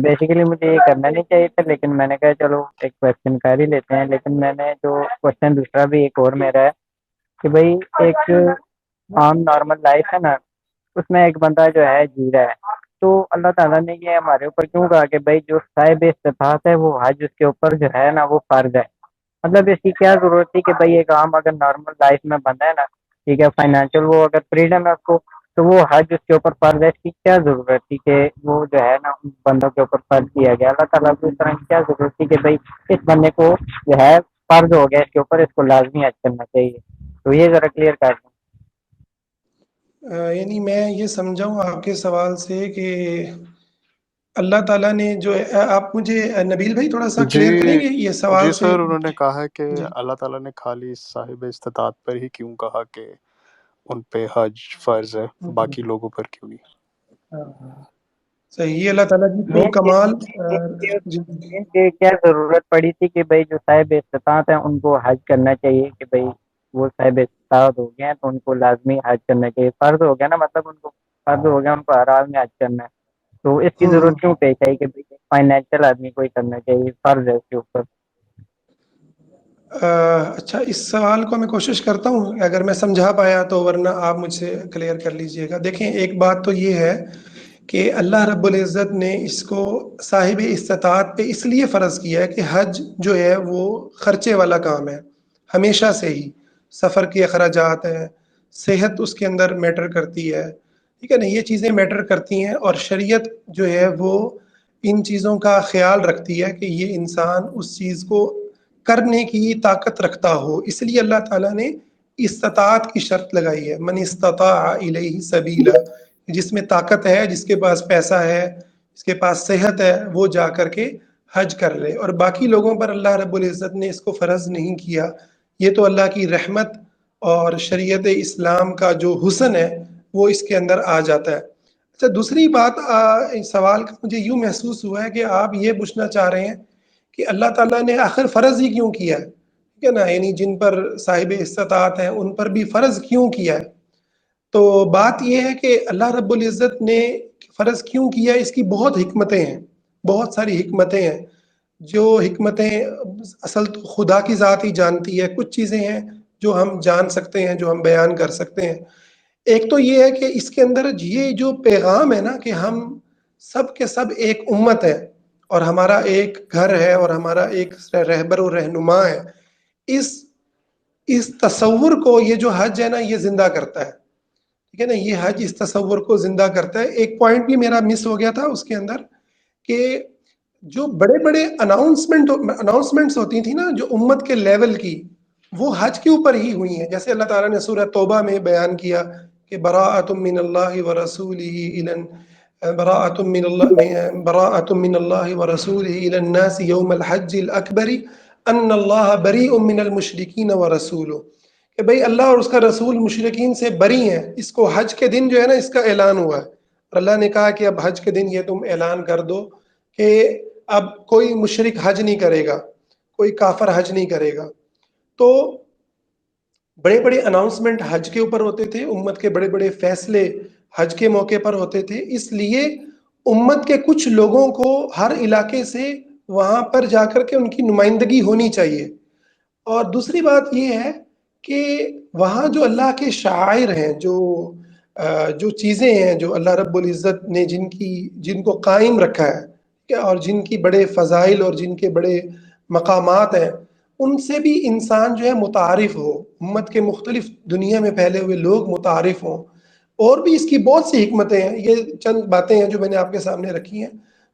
بیسیکلی مجھے یہ کرنا نہیں چاہیے تھا، لیکن میں نے کہا چلو ایک کوشچن کر ہی لیتے ہیں. لیکن میں نے جو کوشچن دوسرا بھی ایک اور میرا ہے کہ بھائی ایک عام نارمل لائف ہے نا، اس میں ایک بندہ جو ہے جی رہا ہے، تو اللہ تعالیٰ نے یہ ہمارے اوپر کیوں کہا کہ بھائی جو صاحب استطاعت ہے وہ حج اس کے اوپر جو ہے نا وہ فرض ہے؟ مطلب اس کی کیا ضرورت تھی کہ بھائی ایک عام اگر نارمل لائف میں بندہ ہے نا، ٹھیک ہے، فائنینشیل وہ اگر فریڈم ہے اس کو، تو وہ حج اس کے اوپر فرض ہے. اس کی کیا ضرورت تھی کہ وہ جو ہے نا ان بندوں کے اوپر فرض کیا گیا؟ اللہ تعالیٰ کو اس طرح کی کیا ضرورت تھی کہ بھائی اس بندے کو جو ہے فرض ہو گیا اس کے اوپر، اس کو لازمی حج کرنا چاہیے؟ تو یہ ذرا کلیئر کر دیں. یعنی میں یہ سمجھا ہوں آپ کے سوال سے کہ اللہ تعالیٰ نے جو آپ مجھے نبیل بھائی تھوڑا سا جی کلیئر کریں گے یہ سوال جی سے. سر، انہوں نے کہا ہے کہ جی اللہ تعالیٰ نے خالی صاحب استطاعت پر ہی کیوں کہا کہ ان پہ حج فرض ہے، باقی لوگوں پر کیوں نہیں؟ صحیح، یہ اللہ تعالیٰ کی تو مین کمال. جی کہ کیا ضرورت پڑی تھی کہ بھائی جو صاحب استطاعت ہیں ان کو حج کرنا چاہیے، کہ بھائی وہ صاحب استطاعت ہو گئے ہیں تو ان کو لازمی حج کرنا چاہیے، فرض ہو گیا نا، مطلب ان کو فرض ہو گیا ان کو ہر حال میں حج کرنا ہے. تو اس کی ضرورت کیوں پیش آئی کہ بھائی فائنینشیل آدمی کو ہی کرنا چاہیے، فرض ہے اس کے اوپر؟ اچھا، اس سوال کو میں کوشش کرتا ہوں اگر میں سمجھا پایا تو، ورنہ آپ مجھ سے کلیئر کر لیجئے گا. دیکھیں ایک بات تو یہ ہے کہ اللہ رب العزت نے اس کو صاحب استطاعت پہ اس لیے فرض کیا ہے کہ حج جو ہے وہ خرچے والا کام ہے ہمیشہ سے ہی. سفر کے اخراجات ہیں، صحت اس کے اندر میٹر کرتی ہے، ٹھیک ہے نا، یہ چیزیں میٹر کرتی ہیں. اور شریعت جو ہے وہ ان چیزوں کا خیال رکھتی ہے کہ یہ انسان اس چیز کو کرنے کی طاقت رکھتا ہو. اس لیے اللہ تعالیٰ نے استطاعت کی شرط لگائی ہے، من استطاع الیہ سبیلا، جس میں طاقت ہے، جس کے پاس پیسہ ہے، جس کے پاس صحت ہے، وہ جا کر کے حج کر لے. اور باقی لوگوں پر اللہ رب العزت نے اس کو فرض نہیں کیا. یہ تو اللہ کی رحمت اور شریعت اسلام کا جو حسن ہے وہ اس کے اندر آ جاتا ہے. اچھا، دوسری بات سوال کا مجھے یوں محسوس ہوا ہے کہ آپ یہ پوچھنا چاہ رہے ہیں کہ اللہ تعالیٰ نے آخر فرض ہی کیوں کیا ہے، ٹھیک ہے نا، یعنی جن پر صاحب استطاعت ہیں ان پر بھی فرض کیوں کیا ہے. تو بات یہ ہے کہ اللہ رب العزت نے فرض کیوں کیا، اس کی بہت حکمتیں ہیں، بہت ساری حکمتیں ہیں. جو حکمتیں اصل تو خدا کی ذات ہی جانتی ہے، کچھ چیزیں ہیں جو ہم جان سکتے ہیں، جو ہم بیان کر سکتے ہیں. ایک تو یہ ہے کہ اس کے اندر یہ جو پیغام ہے نا کہ ہم سب کے سب ایک امت ہے اور ہمارا ایک گھر ہے اور ہمارا ایک رہبر و رہنما ہے، اس تصور کو یہ جو حج ہے نا یہ زندہ کرتا ہے. ٹھیک ہے نا، یہ حج اس تصور کو زندہ کرتا ہے. ایک پوائنٹ بھی میرا مس ہو گیا تھا اس کے اندر کہ جو بڑے بڑے اناؤنسمنٹس ہوتی تھی نا جو امت کے لیول کی، وہ حج کے اوپر ہی ہوئی ہیں. جیسے اللہ تعالیٰ نے سورہ توبہ میں بیان کیا کہ براءۃ من اللہ ورسولہ براءۃ من اللہ ورسولہ الی الناس یوم الحج الاکبر ان اللہ بریء من المشرکین ورسولہ، کہ بھئی اللہ اور اس کا رسول مشرکین سے بری ہیں. اس کو حج کے دن جو ہے نا اس کا اعلان ہوا ہے، اور اللہ نے کہا کہ اب حج کے دن یہ تم اعلان کر دو کہ اب کوئی مشرک حج نہیں کرے گا، کوئی کافر حج نہیں کرے گا. تو بڑے بڑے اناؤنسمنٹ حج کے اوپر ہوتے تھے، امت کے بڑے بڑے فیصلے حج کے موقع پر ہوتے تھے. اس لیے امت کے کچھ لوگوں کو ہر علاقے سے وہاں پر جا کر کے ان کی نمائندگی ہونی چاہیے. اور دوسری بات یہ ہے کہ وہاں جو اللہ کے شاعر ہیں، جو چیزیں ہیں جو اللہ رب العزت نے جن کو قائم رکھا ہے اور جن کی بڑے فضائل اور جن کے بڑے مقامات ہیں، ان سے بھی انسان جو ہے متعارف ہو، امت کے مختلف دنیا میں پھیلے ہوئے لوگ متعارف ہوں. اور بھی اس کی بہت سی حکمتیں ہیں، یہ چند باتیں ہیں جو میں نے آپ کے سامنے رکھی ہیں.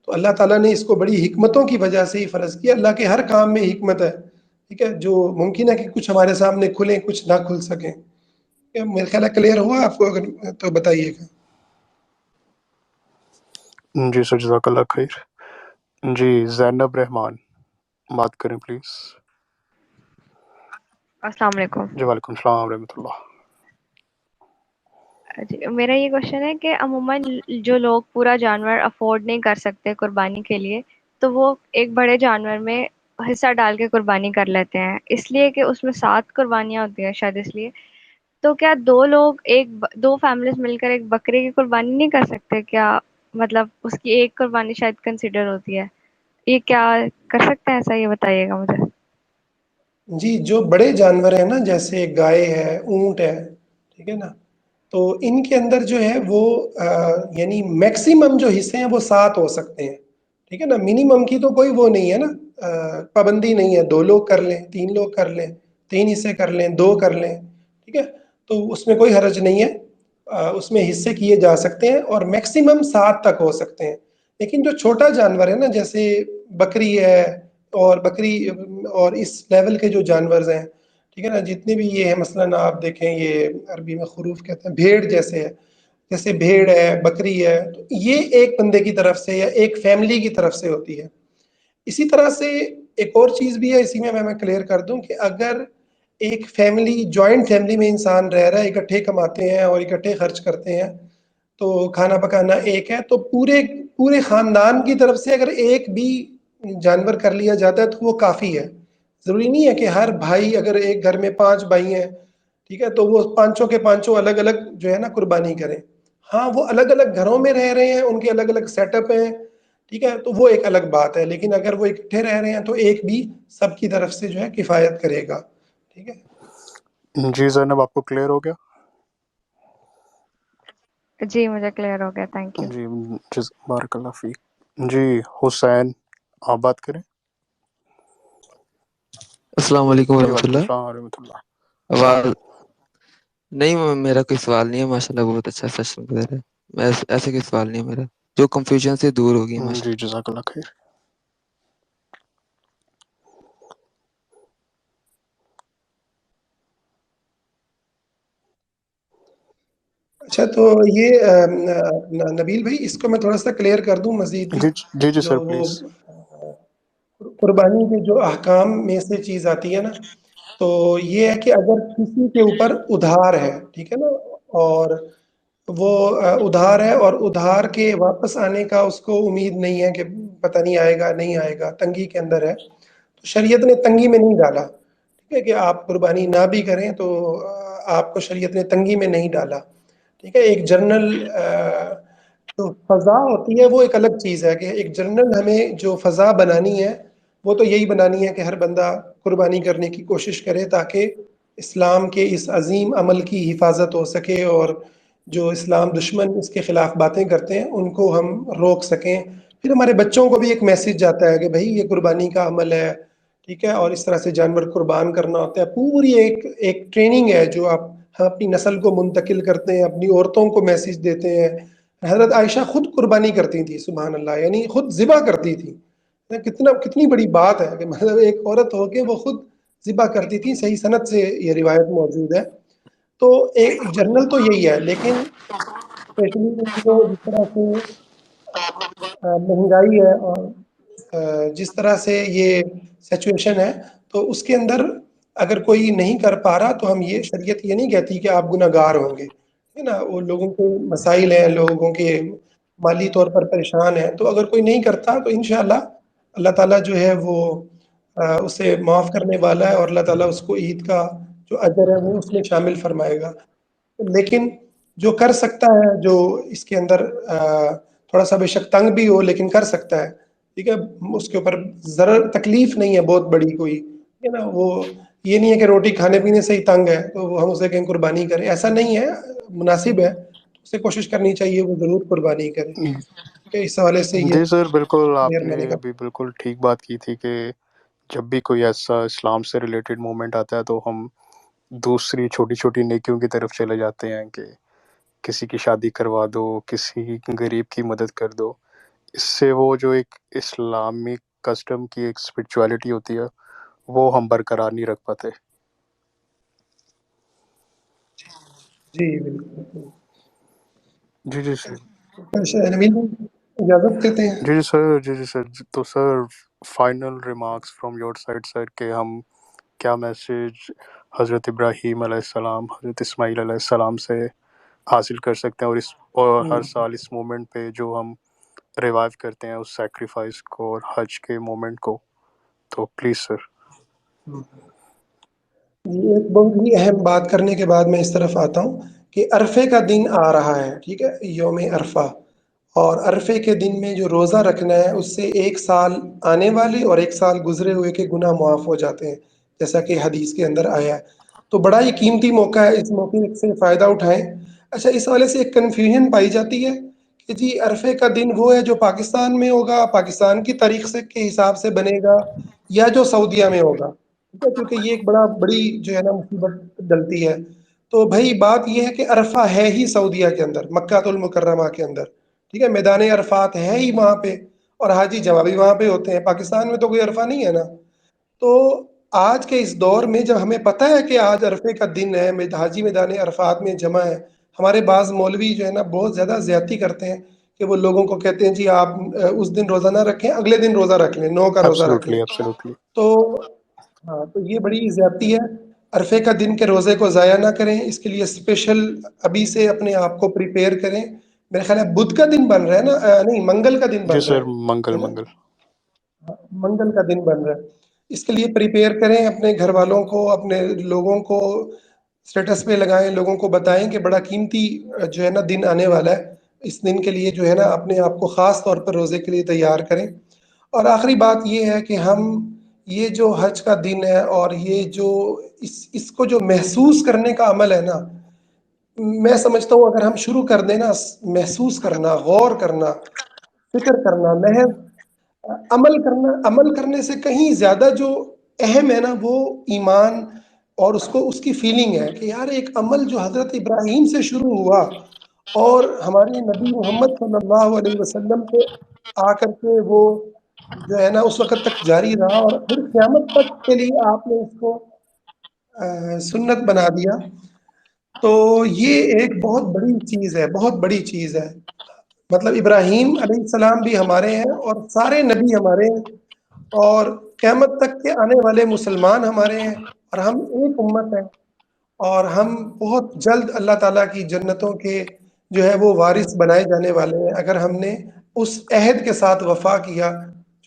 تو اللہ تعالیٰ نے اس کو بڑی حکمتوں کی وجہ سے ہی فرض کیا. اللہ کے ہر کام میں حکمت ہے، ٹھیک ہے، جو ممکن ہے کہ کچھ ہمارے سامنے کھلیں کچھ نہ کھل سکیں. میرا خیال ہے کلیئر ہوا آپ کو، اگر تو بتائیے گا. جی سر، جزاک اللہ خیر. جی زینب رحمان بات کریں پلیز. السلام علیکم. جی وعلیکم السلام ورحمۃ اللہ. جی میرا یہ کوشچن ہے کہ عموماً جو لوگ پورا جانور افورڈ نہیں کر سکتے قربانی کے لیے، تو وہ ایک بڑے جانور میں حصہ ڈال کے قربانی کر لیتے ہیں، اس لیے کہ اس میں 7 قربانیاں ہوتی ہیں شاید اس لیے. تو کیا دو فیملیز مل کر ایک بکرے کی قربانی نہیں کر سکتے کیا؟ مطلب اس کی ایک قربانی شاید کنسیڈر ہوتی ہے. یہ کیا کر سکتے ہیں ایسا؟ یہ بتائیے گا مجھے. جی، جو بڑے جانور ہیں نا، جیسے گائے ہے، اونٹ ہے، ٹھیک ہے نا، تو ان کے اندر جو ہے وہ یعنی میکسیمم جو حصے ہیں وہ 7 ہو سکتے ہیں، ٹھیک ہے نا. منیمم کی تو کوئی وہ نہیں ہے نا، پابندی نہیں ہے. 2 لوگ کر لیں، 3 لوگ کر لیں، 3 حصے کر لیں، 2 کر لیں، ٹھیک ہے. تو اس میں کوئی حرج نہیں ہے، اس میں حصے کیے جا سکتے ہیں اور میکسیمم 7 تک ہو سکتے ہیں. لیکن جو چھوٹا جانور ہے نا، جیسے بکری ہے اور اس لیول کے جو جانور ہیں، ٹھیک ہے نا، جتنے بھی یہ ہیں، مثلاً آپ دیکھیں، یہ عربی میں خروف کہتے ہیں، بھیڑ جیسے ہے، جیسے بھیڑ ہے، بکری ہے، تو یہ ایک بندے کی طرف سے یا ایک فیملی کی طرف سے ہوتی ہے. اسی طرح سے ایک اور چیز بھی ہے، اسی میں کلیئر کر دوں کہ اگر ایک فیملی، جوائنٹ فیملی میں انسان رہ رہا ہے، اکٹھے کماتے ہیں اور اکٹھے خرچ کرتے ہیں، تو کھانا پکانا ایک ہے، تو پورے خاندان کی طرف سے اگر ایک بھی جانور کر لیا جاتا ہے تو وہ کافی ہے. ضروری نہیں ہے کہ ہر بھائی، اگر ایک گھر میں 5 بھائی ہیں، ٹھیک ہے، تو وہ پانچوں کے پانچوں الگ الگ جو ہے نا قربانی کریں. ہاں، وہ الگ الگ گھروں میں رہ رہے ہیں، ان کے الگ الگ سیٹ اپ ہیں، ٹھیک ہے، تو وہ ایک الگ بات ہے. لیکن اگر وہ اکٹھے رہ رہے ہیں تو ایک بھی سب کی طرف سے جو ہے کفایت کرے گا، ٹھیک ہے. جی زینب، آپ کو کلیئر ہو گیا؟ جی مجھے کلیئر ہو گیا، تھینک یو. جی، بارک اللہ فیک. جی حسین، آپ بات کریں. السلام علیکم جی ورحمۃ وعلیکم اللہ. السلام ورحمۃ اللہ. نہیں، میرا کوئی سوال نہیں ہے، ماشاء اللہ بہت اچھا سیشن گزرا ہے. ایسے کوئی سوال نہیں ہے میرا، جو کنفیوژن سے دور ہو گئی ماشاء جی جزاک اللہ خیر. اچھا، تو یہ نبیل بھائی، اس کو میں تھوڑا سا کلیئر کر دوں مزید بھی. جی جی جو سر وہ پلیز. قربانی کے جو احکام میں سے چیز آتی ہے نا، تو یہ ہے کہ اگر کسی کے اوپر ادھار ہے، ٹھیک ہے نا، اور وہ ادھار ہے اور ادھار کے واپس آنے کا اس کو امید نہیں ہے کہ پتہ نہیں آئے گا نہیں آئے گا، تنگی کے اندر ہے، تو شریعت نے تنگی میں نہیں ڈالا، ٹھیک ہے، کہ آپ قربانی نہ بھی کریں تو آپ کو شریعت نے تنگی میں نہیں ڈالا، ٹھیک ہے. ایک جنرل جو فضا ہوتی ہے وہ ایک الگ چیز ہے، کہ ایک جنرل ہمیں جو فضا بنانی ہے وہ تو یہی بنانی ہے کہ ہر بندہ قربانی کرنے کی کوشش کرے، تاکہ اسلام کے اس عظیم عمل کی حفاظت ہو سکے، اور جو اسلام دشمن اس کے خلاف باتیں کرتے ہیں ان کو ہم روک سکیں. پھر ہمارے بچوں کو بھی ایک میسج جاتا ہے کہ بھائی یہ قربانی کا عمل ہے، ٹھیک ہے، اور اس طرح سے جانور قربان کرنا ہوتا ہے. پوری ایک ٹریننگ ہے جو ہم اپنی نسل کو منتقل کرتے ہیں، اپنی عورتوں کو میسج دیتے ہیں. حضرت عائشہ خود قربانی کرتی تھی، سبحان اللہ، یعنی خود ذبح کرتی تھی. کتنی بڑی بات ہے کہ مطلب ایک عورت ہو کے وہ خود ذبح کرتی تھی. صحیح سند سے یہ روایت موجود ہے. تو ایک جنرل تو یہی ہے، لیکن اسپیشلی جس طرح سے مہنگائی ہے اور جس طرح سے یہ سچویشن ہے، تو اس کے اندر اگر کوئی نہیں کر پا رہا تو ہم شریعت یہ نہیں کہتی کہ آپ گناہ گار ہوں گے، ہے نا. وہ لوگوں کے مسائل ہیں، لوگوں کے مالی طور پر پریشان ہیں، تو اگر کوئی نہیں کرتا تو انشاءاللہ اللہ تعالیٰ جو ہے وہ اسے معاف کرنے والا ہے، اور اللہ تعالیٰ اس کو عید کا جو اجر ہے وہ اس میں شامل فرمائے گا. لیکن جو کر سکتا ہے، جو اس کے اندر تھوڑا سا بے شک تنگ بھی ہو لیکن کر سکتا ہے، ٹھیک ہے، اس کے اوپر ضرر تکلیف نہیں ہے بہت بڑی کوئی، ہے نا. وہ یہ نہیں ہے کہ روٹی کھانے پینے سے ہی تنگ ہے تو ہم اسے کہیں قربانی کریں، ایسا نہیں ہے. مناسب ہے، اسے کوشش کرنی چاہیے وہ ضرور قربانی کرے. اس حوالے سے یہ جی سر، بالکل آپ کلیئر نے میں نے کہا. ابھی بالکل ٹھیک بات کی تھی کہ جب بھی کوئی ایسا اسلام سے ریلیٹڈ مومنٹ آتا ہے تو ہم دوسری چھوٹی چھوٹی نیکیوں کی طرف چلے جاتے ہیں، کہ کسی کی شادی کروا دو، کسی غریب کی مدد کر دو. اس سے وہ جو ایک اسلامی کسٹم کی ایک اسپرچویلٹی ہوتی ہے وہ ہم برقرار نہیں رکھ پاتے. جی بالکل. جی جی سر. نبیل بھائی، اجازت دیتے ہیں. جی جی سر. جی جی سر. تو sir final remarks from your side sir, کہ ہم کیا میسج حضرت ابراہیم علیہ السلام، حضرت اسماعیل علیہ السلام سے حاصل کر سکتے ہیں، اور ہر سال اس مومنٹ پہ جو ہم ریوائیو کرتے ہیں اس سیکریفائس کو اور حج کے مومنٹ کو، تو پلیز سر. یہ ایک بہت ہی اہم بات کرنے کے بعد میں اس طرف آتا ہوں کہ عرفے کا دن آ رہا ہے، ٹھیک ہے، یوم عرفہ، اور عرفے کے دن میں جو روزہ رکھنا ہے اس سے 1 سال آنے والے اور 1 سال گزرے ہوئے کے گناہ معاف ہو جاتے ہیں، جیسا کہ حدیث کے اندر آیا ہے. تو بڑا ہی قیمتی موقع ہے، اس موقع سے فائدہ اٹھائیں. اچھا، اس حوالے سے ایک کنفیوژن پائی جاتی ہے کہ جی عرفے کا دن وہ ہے جو پاکستان میں ہوگا، پاکستان کی تاریخ سے کے حساب سے بنے گا، یا جو سعودیہ میں ہوگا، ٹھیک ہے، کیونکہ یہ ایک بڑی جو ہے نا مصیبت ڈلتی ہے. تو بھائی بات یہ ہے کہ عرفہ ہے ہی سعودیہ کے اندر، مکہ المکرمہ کے اندر، ٹھیک ہے، میدان عرفات ہے ہی وہاں پہ، اور حاجی جمع بھی وہاں پہ ہوتے ہیں. پاکستان میں تو کوئی عرفہ نہیں ہے نا. تو آج کے اس دور میں جب ہمیں پتہ ہے کہ آج عرفے کا دن ہے، حاجی میدان عرفات میں جمع ہے، ہمارے بعض مولوی جو ہے نا بہت زیادہ زیادتی کرتے ہیں کہ وہ لوگوں کو کہتے ہیں جی آپ اس دن روزہ نہ رکھیں، اگلے دن روزہ رکھ لیں، 9 کا روزہ رکھ لیں. ایبسلیوٹلی. تو ہاں، تو یہ بڑی زیادتی ہے. عرفے کا دن کے روزے کو ضائع نہ کریں، اس کے لیے اسپیشل ابھی سے اپنے آپ کو پریپیئر کریں. میرا خیال ہے بدھ کا دن بن رہا ہے نا، نہیں، منگل کا دن جی بن رہا سر، منگل ہے نا، منگل. منگل کا دن بن رہا ہے. اس کے لیے پریپیئر کریں، اپنے گھر والوں کو، اپنے لوگوں کو سٹیٹس پہ لگائیں، لوگوں کو بتائیں کہ بڑا قیمتی جو ہے نا دن آنے والا ہے. اس دن کے لیے جو ہے نا اپنے آپ کو خاص طور پر روزے کے لیے تیار کریں. اور آخری بات یہ ہے کہ ہم یہ جو حج کا دن ہے اور یہ جو اس کو جو محسوس کرنے کا عمل ہے نا، میں سمجھتا ہوں اگر ہم شروع کر دیں نا محسوس کرنا، غور کرنا، فکر کرنا، محض عمل کرنے سے کہیں زیادہ جو اہم ہے نا وہ ایمان اور اس کی فیلنگ ہے کہ یار ایک عمل جو حضرت ابراہیم سے شروع ہوا اور ہمارے نبی محمد صلی اللہ علیہ وسلم پہ آ کر کے وہ جو ہے نا اس وقت تک جاری رہا اور پھر قیامت تک کے لیے آپ نے اس کو سنت بنا دیا. تو یہ ایک بہت بڑی چیز ہے، بہت بڑی چیز ہے. مطلب ابراہیم علیہ السلام بھی ہمارے ہیں اور سارے نبی ہمارے ہیں، اور قیامت تک کے آنے والے مسلمان ہمارے ہیں، اور ہم ایک امت ہیں، اور ہم بہت جلد اللہ تعالیٰ کی جنتوں کے جو ہے وہ وارث بنائے جانے والے ہیں اگر ہم نے اس عہد کے ساتھ وفا کیا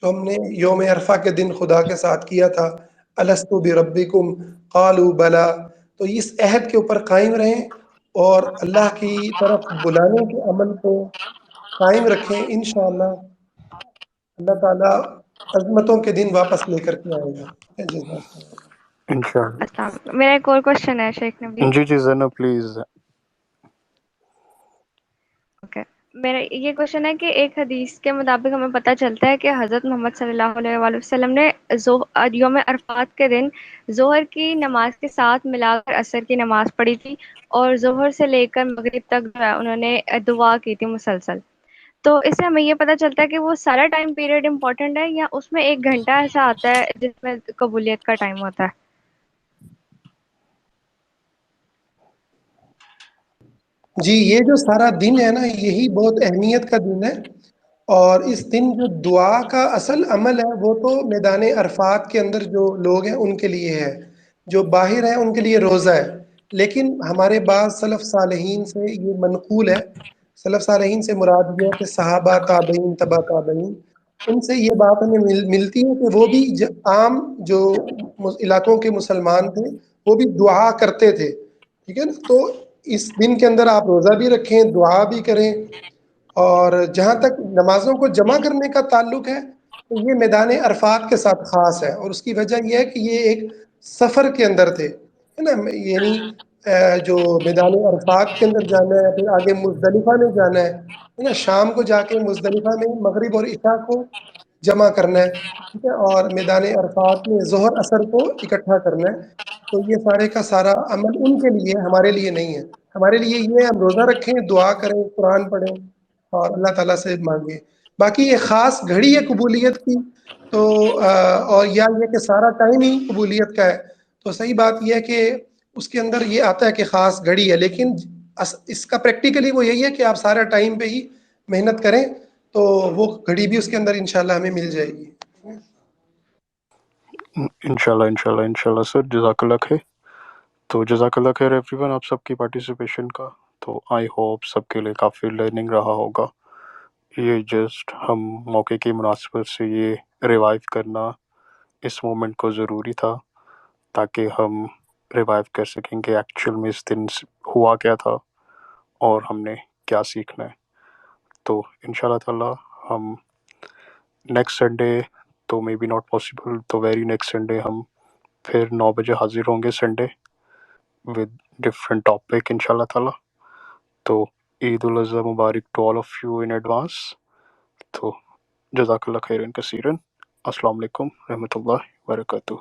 جو ہم نے یوم عرفہ کے دن خدا کے ساتھ کیا تھا. الست بربکم قالوا بلا. تو اس عہد کے اوپر قائم رہیں اور اللہ کی طرف بلانے کے عمل کو قائم رکھیں. انشاءاللہ اللہ تعالیٰ عظمتوں کے دن واپس لے کر کے آئے گا. جزاک اللہ. انشاءاللہ. السلام علیکم. میرا ایک اور کوشچن ہے شیخ نبی. جی جی زینب پلیز. اوکے، میرا یہ کوشچن ہے کہ ایک حدیث کے مطابق ہمیں پتہ چلتا ہے کہ حضرت محمد صلی اللہ علیہ وآلہ وسلم نے یوم عرفات کے دن ظہر کی نماز کے ساتھ ملا کر عصر کی نماز پڑھی تھی، اور ظہر سے لے کر مغرب تک جو ہے انہوں نے دعا کی تھی مسلسل. تو اس سے ہمیں یہ پتہ چلتا ہے کہ وہ سارا ٹائم پیریڈ امپورٹنٹ ہے، یا اس میں 1 گھنٹہ ایسا آتا ہے جس میں قبولیت کا ٹائم ہوتا ہے؟ جی، یہ جو سارا دن ہے نا یہی بہت اہمیت کا دن ہے، اور اس دن جو دعا کا اصل عمل ہے وہ تو میدان عرفات کے اندر جو لوگ ہیں ان کے لیے ہے، جو باہر ہیں ان کے لیے روزہ ہے. لیکن ہمارے بعض سلف صالحین سے یہ منقول ہے، سلف صالحین سے مراد یہ ہے کہ صحابہ، تابعین، تبع تابعین، ان سے یہ بات ہمیں ملتی ہے کہ وہ بھی عام جو علاقوں کے مسلمان تھے وہ بھی دعا کرتے تھے، ٹھیک ہے نا. تو اس دن کے اندر آپ روزہ بھی رکھیں، دعا بھی کریں. اور جہاں تک نمازوں کو جمع کرنے کا تعلق ہے تو یہ میدان عرفات کے ساتھ خاص ہے، اور اس کی وجہ یہ ہے کہ یہ ایک سفر کے اندر تھے، ہے نا. یعنی جو میدان عرفات کے اندر جانا ہے، پھر آگے مزدلفہ میں جانا ہے نا، شام کو جا کے مزدلفہ میں مغرب اور عشاء کو جمع کرنا ہے، ٹھیک ہے، اور میدان عرفات میں ظہر اثر کو اکٹھا کرنا ہے. تو یہ سارے کا سارا عمل ان کے لیے، ہمارے لیے نہیں ہے. ہمارے لیے یہ ہے ہم روزہ رکھیں، دعا کریں، قرآن پڑھیں اور اللہ تعالیٰ سے مانگیں. باقی یہ خاص گھڑی ہے قبولیت کی، تو اور یا یہ کہ سارا ٹائم ہی قبولیت کا ہے، تو صحیح بات یہ ہے کہ اس کے اندر یہ آتا ہے کہ خاص گھڑی ہے، لیکن اس کا پریکٹیکلی وہ یہی ہے کہ آپ سارا ٹائم پہ ہی محنت کریں تو وہ گھڑی بھی اس کے اندر انشاءاللہ ہمیں مل جائے گی. انشاءاللہ سر. جزاک اللہ خیر. تو جزاک اللہ خیر ایوری ون آپ سب کی پارٹیسپیشن کا. تو آئی ہوپ سب کے لیے کافی لرننگ رہا ہوگا. یہ جسٹ ہم موقع کی مناسبت سے یہ ریوائیو کرنا اس مومنٹ کو ضروری تھا تاکہ ہم ریوائیو کر سکیں کہ ایکچوئل میں اس دن ہوا کیا تھا اور ہم نے کیا سیکھنا ہے. تو انشاءاللہ تعالیٰ ہم نیکسٹ سنڈے تو مے بی ناٹ پاسبل، تو ویری نیکسٹ سنڈے ہم پھر 9 بجے حاضر ہوں گے سنڈے ود ڈفرینٹ ٹاپک انشاءاللہ تعالیٰ. تو عید الاضحیٰ مبارک to all of you in advance. تو جزاک اللہ خیرن کثیرن. السلام علیکم رحمۃ اللہ وبرکاتہ.